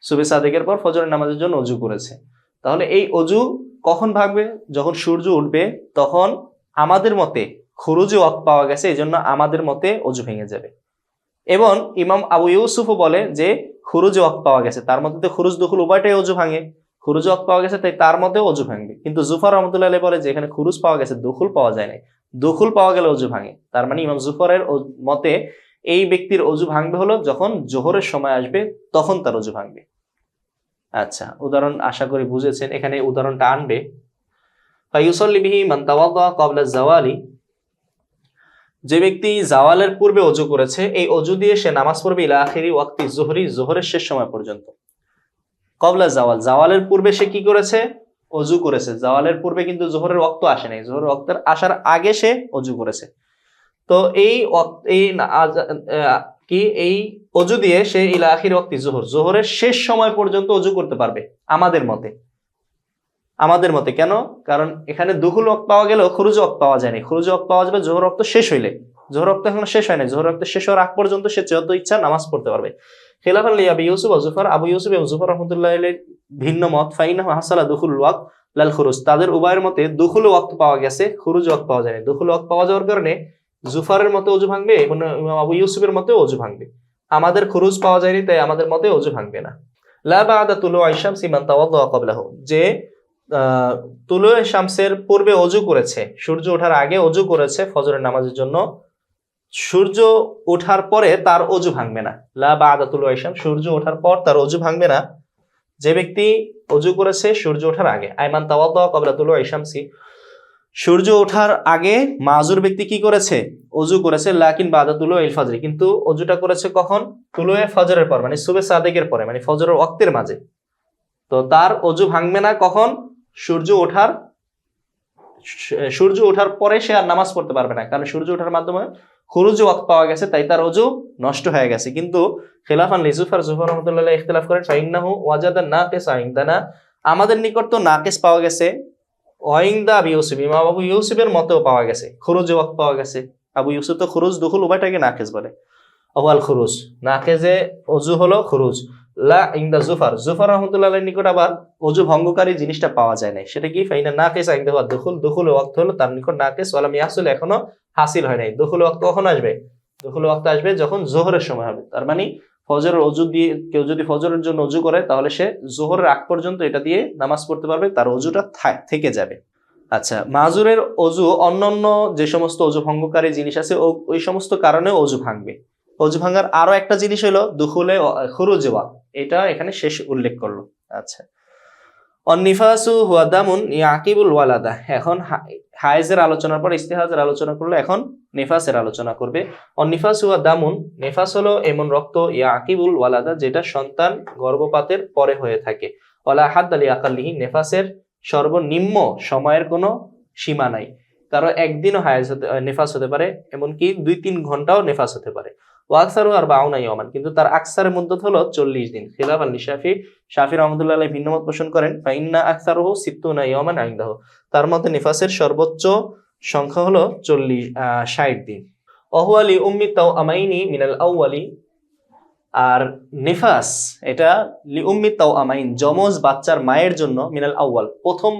Speaker 1: সুবহে সাদেকের পর ফজরের নামাজের জন্য অজু করেছে, তাহলে এই অজু কখন ভাঙবে? যখন সূর্য উঠবে, তখন আমাদের মতে খুরুজে ওয়াক্ত পাওয়া গেছে, এই জন্য আমাদের মতে অজু ভেঙে যাবে। এবং ইমাম আবু ইউসুফও বলে যে খুরুজে ওয়াক্ত পাওয়া গেছে, তার মধ্যে খুরুজ দুখুল উভয়টাই অজু ভাঙে, খুরুজে ওয়াক্ত পাওয়া গেছে তাই তার মতে অজু ভাঙবে। কিন্তু জুফার রহমতুল্লাহ আলাইহি বলে যে এখানে খুরুজ পাওয়া গেছে, দুখুল পাওয়া যায় নাই, দুখুল পাওয়া গেলে অজু ভাঙে। তার মানে ইমাম জুফারের মতে এই ব্যক্তির অজু ভাঙবে হলো যখন জোহরের সময় আসবে, তখন তার অজু ভাঙবে। আচ্ছা, উদাহরণ আশা করি বুঝেছেন। এখানে উদাহরণটা আনবে, ফায়ুসাল্লি বিহি মান তাওয়াদ্দা ক্বাবলা যাওয়ালি, যে ব্যক্তি জাওয়ালের পূর্বে অজু করেছে, এই অজু দিয়ে সে নামাজ পড়বে ইলা আখিরি ওয়াক্তি যুহরি, জোহরের শেষ সময় পর্যন্ত। ক্বাবলা জাওয়াল, জাওয়ালের পূর্বে সে কি করেছে? অজু করেছে। জাওয়ালের পূর্বে কিন্তু জোহরের ওয়াক্ত আসে নাই, জোহরের ওয়াক্তের আসার আগে সে অজু করেছে। তো এই অজু দিয়ে সে ইলা আখিরি ওয়াক্তি জোহর, জোহরের শেষ সময় পর্যন্ত অজু করতে পারবে আমাদের মতে। কেন? কারণ এখানে দুখুল ওয়াক্ত পাওয়া গেলেও খুরুজ ওয়াক্ত পাওয়া যায়নি। খুরুজ ওয়াক্ত পাওয়া যাবে জোহর ওয়াক্ত শেষ হইলে, জোহর ওয়াক্ত এখন শেষ হয় না, জোহর ওয়াক্ত শেষ হওয়ার আগ পর্যন্ত সে যত ইচ্ছা নামাজ পড়তে পারবে। খিলাফান লি আবি ইউসুফ ওয়া জুফার, আবু ইউসুফ এবং জুফার রাহমাতুল্লাহি আলাইহির ভিন্ন মত। ফাইনাহু হাসালা দুখুল ওয়াক্ত লাল খুরুজ, তাদের উভয়ের মতে দুখুল ওয়াক্ত পাওয়া গেছে, খুরুজ ওয়াক্ত পাওয়া যায়নি। দুখুল ওয়াক্ত পাওয়া যাওয়ার কারণে জুফারের মতে অজু ভাঙবে এবং ইমাম আবু ইউসুফের মতে অজু ভাঙবে। আমাদের খুরুজ পাওয়া যায়নি তাই আমাদের মতে অজু ভাঙবে না। লা বা'দা তুলুই শামসি মান তাওয়াদ্দা ক্বাবলাহু, যে তুলুয়ে শামসের পূর্বে অজু করেছে, সূর্য ওঠার আগে অজু করেছে ফজরের নামাজের জন্য, সূর্য ওঠার পরে তার অজু ভাঙবে না। লা বা'দা তুলুই শামস, সূর্য ওঠার পর তার অজু ভাঙবে না। যে ব্যক্তি অজু করেছে সূর্য ওঠার আগে, আইমান তাওয়াদ্দা ক্বাবলা তুলুই শামসি, সূর্য ওঠার আগে মাজুর ব্যক্তি কি করেছে? অজু করেছে। লাকিন বা'দা তুলুই ফাজরি, কিন্তু অজুটা করেছে কখন? তুলুয়ে ফজরের পর, মানে সুবহে সাদেকের পরে, মানে ফজরের ওয়াক্তের মাঝে। তো তার অজু ভাঙবে না কখন? সূর্য ওঠার পরে সে আর নামাজ পড়তে পারবে না, কারণ সূর্য ওঠার মাধ্যমে খুরুজ ওয়াক্ত পাওয়া গেছে, তাই তার অজু নষ্ট হয়ে গেছে। কিন্তু খিলাফান লিজুফার জুফার রাহমাতুল্লাহি আলাইহি ইখতিলাফ করেন, ফাইন্নাহু ওয়াজাদা নাকিসা ইনদানা, আমাদের নিকট তো নাকিস পাওয়া গেছে, ওয়াইনদা আবু ইউসুফ, ইমাম আবু ইউসুফের মতেও পাওয়া গেছে, খুরুজ ওয়াক্ত পাওয়া গেছে। আবু ইউসুফ তো খুরুজ দুখুল উভয়টাকে নাকিস বলে। আওয়াল খুরুজ, নাকিজে অজু হলো খুরুজ। লা ইনদা জুফার, জুফার রাহমাতুল্লাহি আলাইহির নিকট আবার অজু ভঙ্গকারী জিনিসটা পাওয়া যায় না। সেটা কি? ফাইনা নাকিস ইনদা দুখুল, দুখুল ওয়াক্ত হলো তার নিকট নাকিস, ওয়ালাম ইয়াহসুল, এখনো হাসিল হয় নাই। দুখুল ওয়াক্ত কখন আসবে? দুখুল ওয়াক্ত আসবে যখন জোহরের সময় হবে। তার মানে ফজরের অজু দিয়ে কেউ যদি ফজরের জন্য অজু করে, তাহলে সে জোহরের আগ পর্যন্ত এটা দিয়ে নামাজ পড়তে পারবে, তার অজুটা থেকে যাবে। আচ্ছা, মাজুরের অজু অন্যান্য যে সমস্ত অজু ভঙ্গকারী জিনিস আছে ওই সমস্ত কারণে অজু ভাঙবে। অজু ভাঙার আরো একটা জিনিস হলো দুখুলে খুরুজ ওয়াক্ত, এটা এখানে শেষ উল্লেখ করলো। আচ্ছা, অন্নিফাসু হুয়া দামুন ইয়াকিবুল ওয়ালাদা, এখন হায়েজের আলোচনার পর ইস্তিহাজের আলোচনা করলো, এখন নিফাসের আলোচনা করবে। অন্নিফাস হুয়া দামুন, নিফাস হলো এমন রক্ত, ইয়াকিবুল ওয়ালাদা, যেটা সন্তান গর্ভপাতের পরে হয়ে থাকে। ওয়ালা হাদ্দা লিআকালিহি, নিফাসের সর্বনিম্ন সময়ের কোনো সীমা নাই। কারো একদিনও নেফাস হতে পারে, এমনকি 2-3 ঘন্টাও নেফাস হতে পারে। ওয়াকসারু আর বাউনা ইয়ামান, কিন্তু তার আকসারের মুদ্দত হলো 40 দিন। খিলাফান লিশাফি, শাফি রাহমাতুল্লাহ আলাইহি ভিন্ন মত পোষণ করেন, ফাইন্না আকসারুহু 60 ইয়ামান ইনদাহু, তার মতে নিফাসের সর্বোচ্চ সংখ্যা হলো 60 দিন। ওহুয়া লি উম্মি তাওআমাইনি মিনাল আউয়ালি, আর নিফাস এটা লি উম্মি তাওআমাইন, যমজ বাচ্চার মায়ের জন্য, মিনাল আউয়াল, প্রথম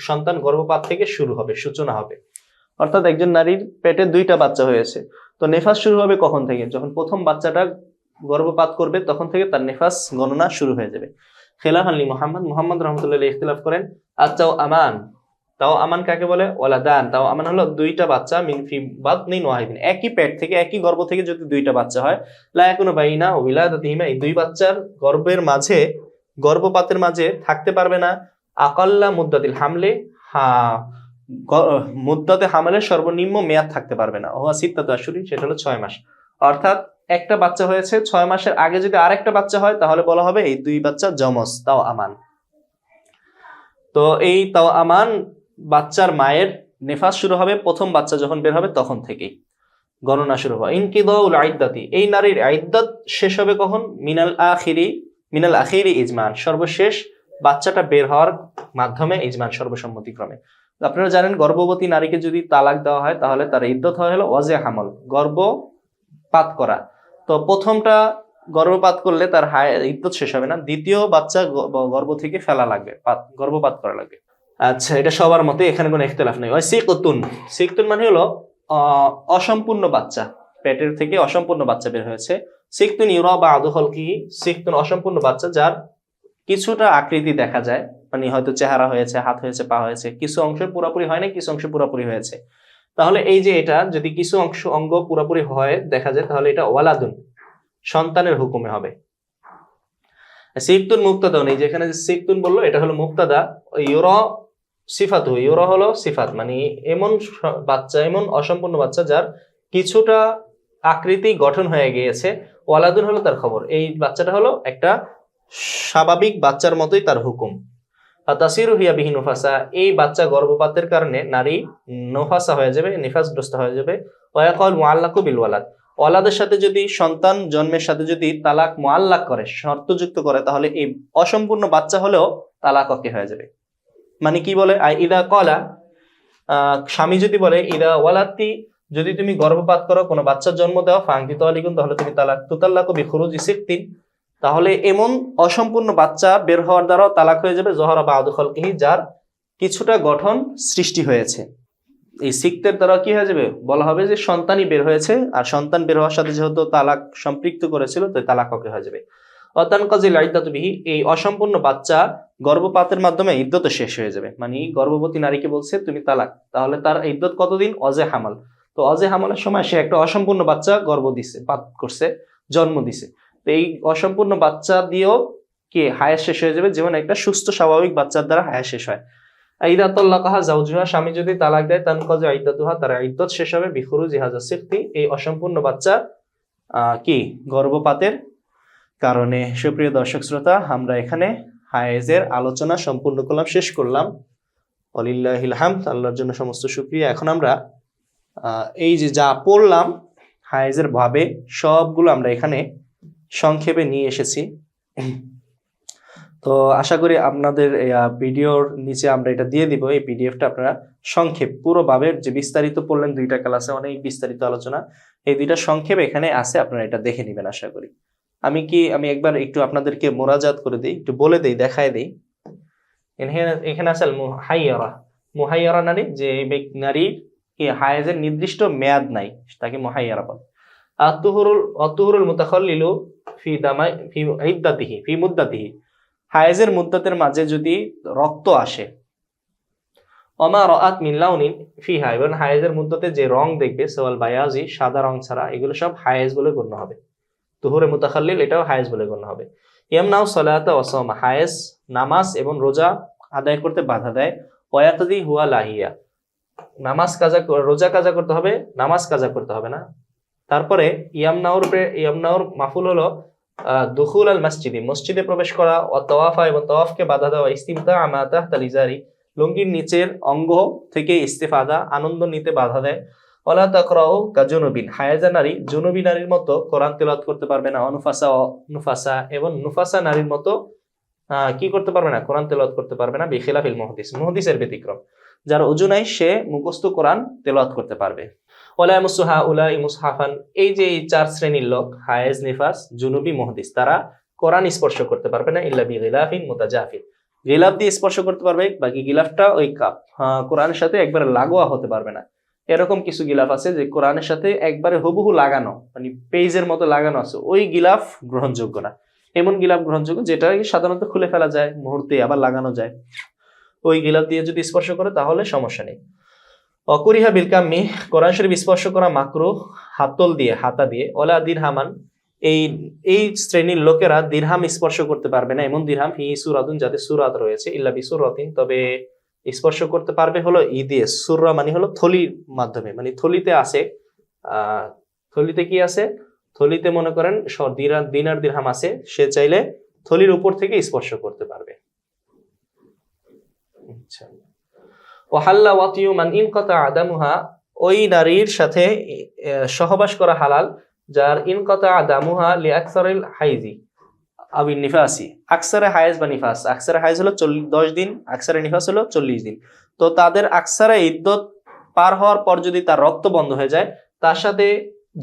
Speaker 1: সন্তান গর্ভপাত থেকে শুরু হবে, সূচনা হবে। অর্থাৎ একজন নারীর পেটে 2টা বাচ্চা হয়েছে, তো নেফাস শুরু হবে কখন থেকে? যখন প্রথম বাচ্চাটা গর্ভপাত করবে তখন থেকে তার নেফাস গণনা শুরু হয়ে যাবে। খেলাফান লি মুহাম্মদ রাহমাতুল্লাহ আলাইহি ইখতিলাফ করেন, আচ্ছাও আমান, তাও আমান কাকে বলে? ওয়ালাদান, তাও আমান হলো 2টা বাচ্চা, মিন ফি বাতনিন ওয়াহিদিন, একই পেট থেকে একই গর্ভ থেকে যদি 2টা বাচ্চা হয়, লা ইয়াকুনু বাইনা ওয়ালাদাতিহিমা, এই 2 বাচ্চার গর্ভপাতের মাঝে থাকতে পারবে না আকাল্লা মুদ্দাতিল হামলে, মুদ্দাতে হামলের সর্বনিম্ন মেয়াদ থাকতে পারবে না, ওয়া সিত্তাতু আশহুরিন, সেটা হলো 6 মাস। অর্থাৎ একটা বাচ্চা হয়েছে, 6 মাসের আগে যদি আরেকটা বাচ্চা হয় তাহলে বলা হবে এই 2 বাচ্চা যমজ, তাও আমান। তো এই তাও আমান বাচ্চার মায়ের নেফাস শুরু হবে প্রথম বাচ্চা যখন বের হবে তখন থেকেই গণনা শুরু হয়। ইনকিদাউল ইদ্দাতি, এই নারীর ইদ্দাত শেষ হবে কখন? মিনাল আখিরি ইজমান, সর্বশেষ বাচ্চাটা বের হওয়ার মাধ্যমে, ইজমান সর্বসম্মতিক্রমে। আপনারা জানেন গর্ভবতী নারীকে যদি তালাক দেওয়া হয় তাহলে তার ইদ্দত হলো ওয়াজে হামল, গর্ভপাত করা। তো প্রথমটা গর্ভপাত করলে তার ইদ্দত শেষ হবে না, দ্বিতীয় বাচ্চা গর্ভ থেকে ফেলা লাগবে, গর্ভপাত করা লাগবে। আচ্ছা, এটা সবার মতে, এখানে কোনো ইখতিলাফ নেই। সিকতুন মানে হলো অসম্পূর্ণ বাচ্চা, পেটের থেকে অসম্পূর্ণ বাচ্চা বের হয়েছে। সিকতুন ইউরা বা'দু খালকিহি, সিকতুন অসম্পূর্ণ বাচ্চা যার কিছুটা আকৃতি দেখা যায়, মানে হয়তো চেহারা হয়েছে, হাত হয়েছে, পা হয়েছে, কিছু অংশ পুরোপুরি হয় না, কিছু অংশ পুরোপুরি হয়েছে। তাহলে এই যে এটা যদি কিছু অঙ্গ পুরোপুরি হয় দেখা যায় তাহলে এটা ওয়ালাদুন, সন্তানের হুকুমে হবে। সিকতুন মুক্তাদা, এই যেখানে সিকতুন বললো এটা হলো মুক্তাদা, ইউরা সিফাতু, ইউরা হলো সিফাত, মানে এমন বাচ্চা, এমন অসম্পূর্ণ বাচ্চা যার কিছুটা আকৃতি গঠন হয়ে গিয়েছে। ওয়ালাদুন হলো তার খবর, এই বাচ্চাটা হলো একটা স্বাভাবিক বাচ্চার মতোই তার হুকুম। তাসিরু হিয়া বিহি নুফাসা, এই বাচ্চা গর্ভপাতের কারণে নারী নুফাসা হয়ে যাবে, নিফাসগ্রস্ত হয়ে যাবে। ওয়ায়াকাল মুআল্লাকু বিল ওয়ালাদ, ওয়ালাদের সাথে যদি, সন্তান জন্মের সাথে যদি তালাক মুআল্লাক করে, শর্তযুক্ত করে, তাহলে এই অসম্পূর্ণ বাচ্চা হলেও তালাক ওকে হয়ে যাবে। মানে কি বলে? ইদা কলা, স্বামী যদি বলে ইদা ওয়ালাতি, যদি তুমি গর্ভপাত করো, কোনো বাচ্চার জন্ম দাও, ফাংতি তালিকুন, তাহলে তুমি তালাক, তুতাল্লাকু বিখুরুজি সিকতিন, তাহলে এমন অসম্পূর্ণ বাচ্চা বের হওয়ার দ্বারাও তালাক হয়ে যাবে। জহরা বা'দু খালকিহি, যার কিছুটা গঠন সৃষ্টি হয়েছে, এই সিকতের দ্বারা কি হয়ে যাবে? বলা হবে যে সন্তানই বের হয়েছে, আর সন্তান বের হওয়ার সাথে যেহেতু তালাক সম্পৃক্ত করেছিল, তো তালাক ওকে হয়ে যাবে। অতানকাজিল ইদ্দাতু বিহি, এই অসম্পূর্ণ বাচ্চা গর্ভপাতের মাধ্যমে ইদ্দত শেষ হয়ে যাবে, মানে গর্ভবতী নারীকে বলছে তুমি তালাক, তাহলে তার ইদ্দত কতদিন? অজে হামাল। তো অজে হামালের সময় সে একটা অসম্পূর্ণ বাচ্চা গর্ভ দিছে, পাত করছে, জন্ম দিছে, তো এই অসম্পূর্ণ বাচ্চা দিয়েও কি হায়াত শেষ হয়ে যাবে, যেমন একটা সুস্থ স্বাভাবিক বাচ্চার দ্বারা হায়াত শেষ হয়। ইদা তাল্লাকাহা যাওজুহা, স্বামী যদি তালাক দেয়, তানকাজু ইদ্দাতুহা, তার ইদ্দত শেষ হবে বিখুরুজি হাযা সিকতি, এই অসম্পূর্ণ বাচ্চা কি গর্ভপাতের কারণে। সুপ্রিয় দর্শক শ্রোতা, আমরা এখানে হায়েজের আলোচনা সম্পূর্ণ করলাম, শেষ করলাম। ওয়ালিল্লাহিল হামদ, আল্লাহর জন্য সমস্ত শুকরিয়া। এখন আমরা এই যে যা পড়লাম হায়েজের ভাবে, সবগুলো আমরা এখানে সংক্ষেপে নিয়ে এসেছি। তো আশা করি আপনাদের ভিডিওর নিচে আমরা এটা দিয়ে দিব, এই পিডিএফটা আপনারা সংক্ষেপ, পুরো ভাবের যে বিস্তারিত পড়লেন 2টা ক্লাসে, অনেক বিস্তারিত আলোচনা, এই 2টা সংক্ষেপ এখানে আছে, আপনারা এটা দেখে নেবেন আশা করি। আমি একবার একটু আপনাদেরকে মোরাজাত করে দিই, একটু বলে দিই, দেখায় দিই। এখানে আছে মুহাইয়ারা নারী, যে নারী কি হায়েজের নির্দিষ্ট মেয়াদ নাই, তাকে মুহাইয়ারা বলে। আত-তুহুরুল মুতাখাল্লিলু ফি দামাই ফি ইদ্দাতিহি ফি মুদ্দাতিহি, হায়েজের মুদ্দাতের মাঝে যদি রক্ত আসে, ওমা রাআত মিন লাউনিন ফিহা, এবং হায়েজের মুদ্দাতে যে রং দেখবে, সওয়াল বায়াজি, সাদা রং ছাড়া, এগুলো সব হায়েজ বলে গণ্য হবে। তুহুরে মুতাখাল্লিল এটাও হায়েজ বলে গণ্য হবে। ইয়ামনাউ সালাতা ওয়া সাওমা, হায়েজ নামাজ এবং রোজা আদায় করতে বাধা দেয়। ওয়ায়াকদি হুয়া লাহিয়া, রোজা কাজা করতে হবে, নামাজ কাজা করতে হবে না। তারপরে ইয়ামনাউর মাফুল হলো দুখুল আল মসজিদে, মসজিদে প্রবেশ করা, ও তাওয়াফা, এবং তাওয়াফকে বাধা দেওয়া, ইস্তিমতা আমা তাহতাল ইজারি, লুঙ্গির নিচের অঙ্গ থেকে ইস্তেফাদা, আনন্দ নিতে বাধা দেয়। ওয়ালা তাকরাউ কাজুনুবিন, হায়েজা নারী জুনুবি নারীর মতো কোরআন তেলাওয়াত করতে পারবে না। নুফাসা এবং নুফাসা নারীর মতো কি করতে পারবে না, কোরআন তেলাওয়াত করতে পারবে না। বিখিলাফিল মুহদিস, মুহদিসের ব্যতিক্রম, যার ওযু নাই সে মুখস্থ কোরআন তেলাওয়াত করতে পারবে। ওয়ালা ইয়ামুসুহা উলাই মুসহাফান, এই যে এই চার শ্রেণীর লোক হায়েজ, নিফাস, জুনুবি, মুহদিস, তারা কোরআন স্পর্শ করতে পারবে না ইল্লা বিগিলাফিন মুতাজাফিন, গিলাফ দিয়ে স্পর্শ করতে পারবে, বাকি গিলাফটা ওই কাপ কোরআনের সাথে একবারে লাগোয়া হতে পারবে না। এরকম কিছু গিলাফ আছে যে কোরআনের সাথে একবারে হুবহু লাগানো, মানে পেজের মতো লাগানো আছে, ওই গিলাফ গ্রহণযোগ্য না। এমন গিলাফ গ্রহণযোগ্য যেটা সাধারণত খুলে ফেলা যায় মুহূর্তে, আবার লাগানো যায়। ওই গিলাফ দিয়ে যদি স্পর্শ করে তাহলে সমস্যা নেই। অকুরিহা বিলকাম্মি, কোরআন শরীফ স্পর্শ করা মাকরুহ হাতল দিয়ে, হাতা দিয়ে। ওলা দিরহামান, এই শ্রেণীর লোকেরা দিরহাম স্পর্শ করতে পারবে না, এমন দিরহাম হি সুরাতুন, যাতে সুরাত রয়েছে, ইল্লা বিসুরাতিন, তবে স্পর্শ করতে পারবে হলো ই দিয়ে। সুররা মানে হলো থলির মাধ্যমে, মানে থলিতে আছে, থলিতে কি আছে, থলিতে মনে করেন দিনার দিরহাম আছে, সে চাইলে থলির উপর থেকে স্পর্শ করতে পারবে। আচ্ছা, ওয়াহাল্লা ওয়াতিউ মান ইনকাতা আদামুহা, ওই নারীর সাথে সহবাস করা হালাল যার ইনকাতা আদামুহা লিআকসারিল হাইজি আবিন নিফাসি, আকসারে হায়েজ বা নিফাস, আকসারে হায়েজ হলো 10 দিন, আকসারে নিফাস হলো 40 দিন। তো তাদের আকসারে ইদ্দত পার হওয়ার পর যদি তার রক্ত বন্ধ হয়ে যায়, তার সাথে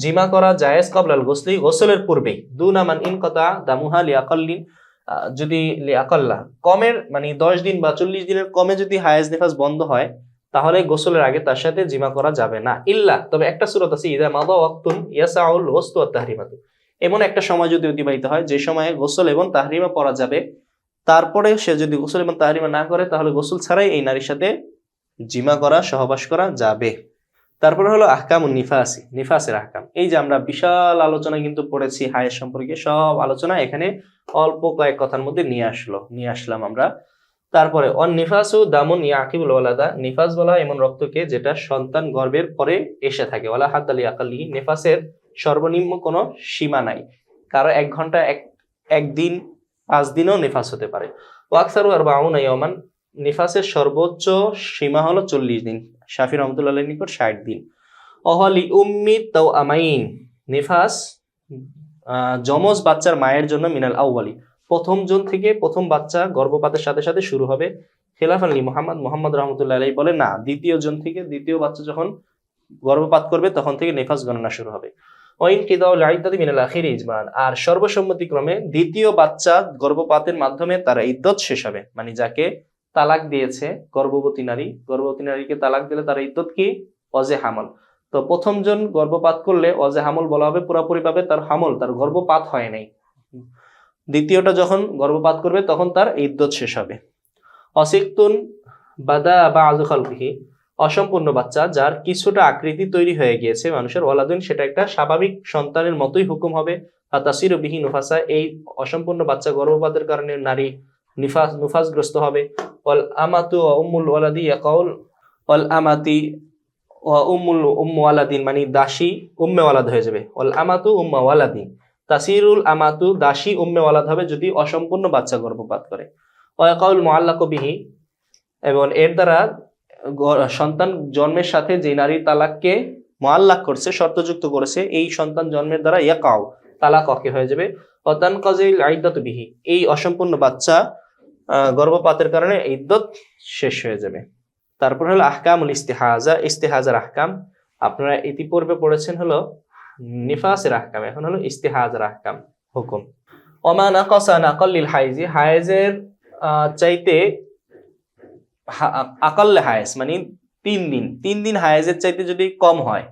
Speaker 1: জিমা করা জায়েজ ক্বাবলাল গোসলি, গোসলের পূর্বেই। দুনা মান ইনকাতা দামুহা লিআকাল্লিন, যদি লিআকাল্লা কমের, মানে 10 দিন বা 40 দিনের কমে যদি হায়েজ নিফাস বন্ধ হয়, তাহলে গোসলের আগে তার সাথে জিমা করা যাবে না। ইল্লা, তবে একটা সূরত আছে, ইদা মাদা ওয়াক্তুন ইয়াসাউল ওয়াসতু ওয়াত তাহরিমাতু, এমন একটা সময় যদি অতিবাহিত হয় যে সময়ে গোসল এবং তাহরিমা পড়া যাবে, তারপরে সে যদি গোসল এবং তাহরিমা না করে, তাহলে গোসল ছাড়াই এই নারীর সাথে জিমা করা, সহবাস করা যাবে। তারপরে হলো আহকামুন নিফাসি, নিফাসের আহকাম। এই যে আমরা বিশাল আলোচনা কিন্তু পড়েছি হায়েজ সম্পর্কে, সব আলোচনা এখানে অল্প কয়েক কথার মধ্যে নিয়ে আসলাম আমরা। তারপরে অন নিফাসু দামুন ইয়াকিবুল ওয়ালাদা, নিফাস বলা এমন রক্তকে যেটা সন্তান গর্ভের পরে এসে থাকে। ওয়ালা হাদ আলী আকালি, নিফাসের সর্বনিম্ন কোনো সীমা নাই, কারো 1 ঘন্টা, একদিন, 5 দিনও নিফাস হতে পারে। ওয়াকসারু আরবাউনা ইয়াওমান, নিফাসের সর্বোচ্চ সীমা হলো 40 দিন, শাফি রহমতুল্লাহর নিকট 60 দিন। ওয়ালি উম্মি তাওআমাইন, নিফাস যমজ বাচ্চার মায়ের জন্য মিনাল আউয়ালি, প্রথম জন থেকে, প্রথম বাচ্চা গর্ভপাতের সাথে সাথে শুরু হবে। খেলাফ আলী মোহাম্মদ রহমতুল্লাহ আলাইহি বলে না, দ্বিতীয় জন থেকে, দ্বিতীয় বাচ্চা যখন গর্ভপাত করবে তখন থেকে নিফাস গণনা শুরু হবে। ওয়াইন কিদাউল ইদ্দাতি মিনাল আখির ইজমান, আর সর্বসম্মতিক্রমে দ্বিতীয় বাচ্চা গর্ভপাতের মাধ্যমে তার ইদ্দত শেষ হবে, মানে যাকে তালাক দিয়েছে গর্ভবতী নারীকে তালাক দিলে তার ইদ্দত কি, ওয়াজে হামল। তো প্রথম জন গর্ভপাত করলে ওয়াজে হামল বলা হবে, পুরোপুরি ভাবে তার হামল, তার গর্ভপাত হয় নাই। দ্বিতীয়টা যখন গর্ভপাত করবে তখন তার ইদ্দত শেষ হবে। অসিকতুন বাদা বা'যু খালকিহি, অসম্পূর্ণ বাচ্চা যার কিছুটা আকৃতি তৈরি হয়ে গিয়েছে মানুষের, ওয়ালাদুন, সেটা একটা স্বাভাবিক সন্তানের মতোই হুকুম হবে। তাসিরু বিহি নুফাসা, এই অসম্পূর্ণ বাচ্চা গর্ভপাতের কারণে নারী নুফাসগ্রস্ত হবে। ওয়াল আমাতু ওয়া উম্মুল ওয়ালাদি ইয়াকাউল, ওয়াল আমাতি ওয়া উম্মু ওয়ালাদিন, মানে দাসী উম্মে ওয়ালাদ হয়ে যাবে। ওয়াল আমাতু উম্মা ওয়ালাদিন, তাসিরুল আমাতু, দাসী উম্মে ওয়ালাদ হবে যদি অসম্পূর্ণ বাচ্চা গর্ভপাত করে। ওয়াকাউল মুআল্লাকু বিহি, এবং এর দ্বারা সন্তান জন্মের সাথে যে নারী তালাককে মুআল্লাক করছে, শর্তযুক্ত করেছে, এই সন্তান জন্মের দ্বারা ইয়াকাউ, তালাক ওকে হয়ে যাবে। ওয়াতানকাজিল ইদ্দাতু বিহি, এই অসম্পূর্ণ বাচ্চা গর্ভপাতের কারণে ইদ্দত শেষ হয়ে যাবে। তারপর হলো আহকামুল ইস্তিহাজা, ইস্তিহাজার আহকাম। আপনারা ইতিপূর্বে পড়েছেন হলো নিফাসের আহকাম, এখন হলো ইস্তিহাজার আহকাম হুকুম। ওমা নাকাসা নাকাল্লিল হাইজি, হায়েজের চাইতে আকাল্লে হায়েজ, মানে 3 দিন হায়েজের চাইতে যদি কম হয়,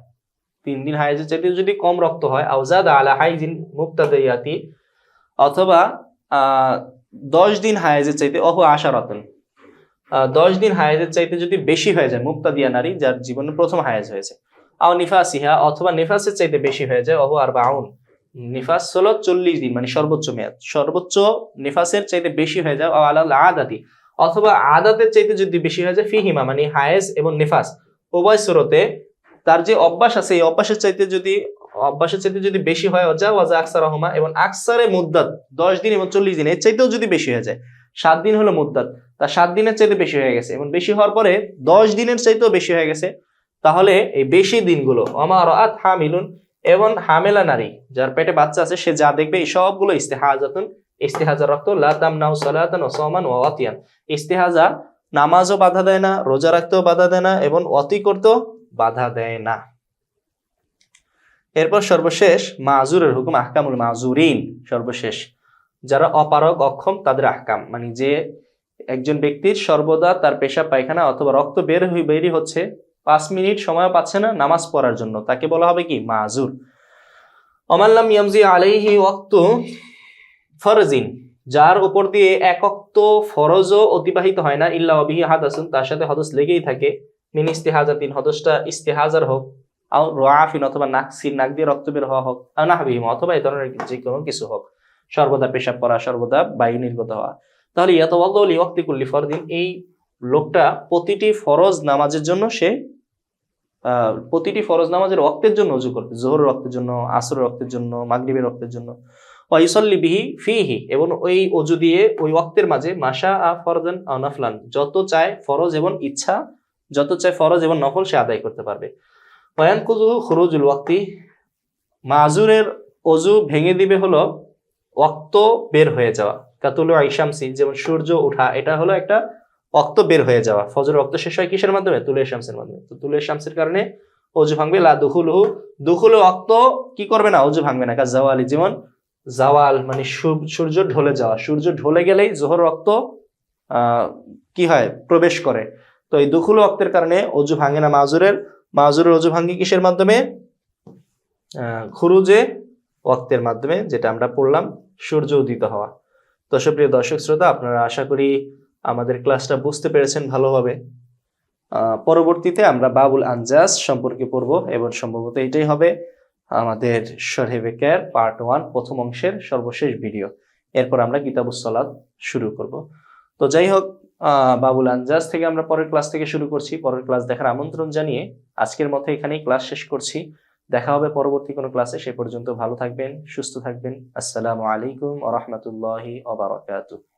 Speaker 1: 3 দিন হায়েজের চাইতে যদি কম রক্ত হয়, আওজাদ আলা হাইজিন মুক্তাদায়াতি, অথবা 10 দিন হায়েজের চাইতে, অহু আশারাতুন, 10 দিন হায়েজের চাইতে যদি বেশি হয়ে যায়, মুক্তাদিয়া নারী যার জীবনে প্রথম হায়েজ হয়েছে। আও নিফাসিহা, অথবা নিফাসের চাইতে বেশি হয়ে যায়, অহু আরবাউন, নিফাস হলো 40 দিন, মানে সর্বোচ্চ মেয়াদ, সর্বোচ্চ নিফাসের চাইতে বেশি হয়ে যায়। আলাল আদাতি, অথবা আদাতের চাইতে যদি বেশি হয়ে যায়, ফিহিমা, মানে হায়েজ এবং নিফাস উভয় সুরতে তার যে অভ্যাস আছে, এই অভ্যাসের চাইতে যদি বেশি হয়, ওয়াজা আকসারহুমা, এবং আকসারে মুদ্দাত 10 দিন এবং 40 দিন, এর চাইতেও যদি বেশি হয়ে যায়, 7 দিন হলো মুদ্দাত, তা 7 দিনের চাইতে বেশি হয়ে গেছে এবং বেশি হওয়ার পরে 10 দিনের চাইতেও বেশি হয়ে গেছে, তাহলে এই বেশি দিনগুলো ওমা রাআত হামিলুন, এবং হামেলা নারী যার পেটে বাচ্চা আছে সে যা দেখবে এই সবগুলো ইস্তেহাজাতুন, ইস্তেহাজার রক্ত, লা তামনাউ সালাতান ওয়া সাওমান ওয়া ওয়াতিয়ান। ইস্তেহাজা নামাজও বাধা দেয় না, রোজা রাখতেও বাধা দেয় না এবং ওয়াতি করতেও বাধা দেয় না। এরপর সর্বশেষ মাজুরের হুকুম, আহকামুল মাজুরিন, সর্বশেষ যারা অপারগ অক্ষম তাদের আহকাম, মানে যে একজন ব্যক্তির সর্বদা তার পেশাব পায়খানা অথবা রক্ত বেরই হচ্ছে, 5 মিনিট সময় পাচ্ছে না নামাজ পড়ার জন্য, তাকে বলা হবে কি মাজুর। অমাল্লাম ইয়ামজি আলাইহি ওয়াক্তু ফরজিন, যার উপর দিয়ে এক ওয়াক্ত ফরজও অতিবাহিত হয় না, ইল্লা ওয়া বিহি হাদাসুন, তার সাথে হদস লেগেই থাকে, মিন ইস্তিহাজাতিন, হদসটা ইস্তিহাজার হোক, আও রাআফিন, অথবা নাকসিন, নাক দিয়ে রক্ত বের হওয়া হোক, আও নাহবিহিমা, অথবা এই ধরনের যে কোনো কিছু হোক, সর্বদা পেশাব করা, সর্বদা বায়ু নির্গত হওয়া, তাহলে ইয়াতাওয়াদ্দাউ লিওয়াক্তি কুল্লি ফরদিন, এই লোকটা প্রতিটি ফরজ নামাজের জন্য সে প্রতিটি ফরজ নামাজের ওয়াক্তের জন্য ওযু করবে, যোহরের ওয়াক্তের জন্য, আসরের ওয়াক্তের জন্য, মাগরিবের ওয়াক্তের জন্য, ওয়া ইউসাল্লি বিহি ফিহি, এবং ওই ওযু দিয়ে ওই ওয়াক্তের মাঝে মাশা আ ফরদান আও নাফলান, যত চায় ফরজ এবং ইচ্ছা, যত চায় ফরজ এবং নফল সে আদায় করতে পারবে। ওয়ায়ানকুযু খুরুজুল ওয়াক্তি, মাজুরের ওযু ভেঙে দিবে হলো ওয়াক্ত বের হয়ে যাওয়া, কাতুলু আইশামসি, যেমন সূর্য ওঠা, এটা হলো একটা ওয়াক্ত বের হয়ে যাওয়া। ফজরের ওয়াক্ত শেষ হয় কিসের মাধ্যমে? তুলে শামসের মাধ্যমে। তো তুলে শামসের কারণে ওযু ভাঙবে। লা দুখুলহু, দুখুল ওয়াক্ত কি করবে না, ওযু ভাঙবে না। কা জাওয়ালি, যেমন জাওয়াল মানে সূর্য ঢলে যাওয়া, সূর্য ঢলে গেলেই যোহর ওয়াক্ত কি হয়, প্রবেশ করে। তো এই দুখুল ওয়াক্তের কারণে ওযু ভাঙে না মাজুরের। মাজুরের ওযু ভাঙে কিসের মাধ্যমে? খুরুজে ওয়াক্তের মাধ্যমে, যেটা আমরা পড়লাম, সূর্য উদিত হওয়া। তো সুপ্রিয় দর্শক শ্রোতা, আপনারা আশা করি আমাদের ক্লাসটা বুঝতে পেরেছেন ভালোভাবে। পরবর্তীতে আমরা বাবুল আনজাস সম্পর্কে পড়ব এবং সম্ভবত এটাই হবে আমাদের শরহে ফিকহের পার্ট 1 প্রথম অংশের সর্বশেষ ভিডিও। এরপর আমরা কিতাবুস সালাত শুরু করব। তো যাই হোক, বাবুল আনজাস থেকে আমরা পরের ক্লাস থেকে শুরু করছি। পরের ক্লাস দেখার আমন্ত্রণ জানিয়ে আজকের মতো এখানেই ক্লাস শেষ করছি। দেখা হবে পরবর্তী কোনো ক্লাসে। সে পর্যন্ত ভালো থাকবেন, সুস্থ থাকবেন। আসসালামু আলাইকুম ওয়া রাহমাতুল্লাহি ওয়া বারাকাতুহু।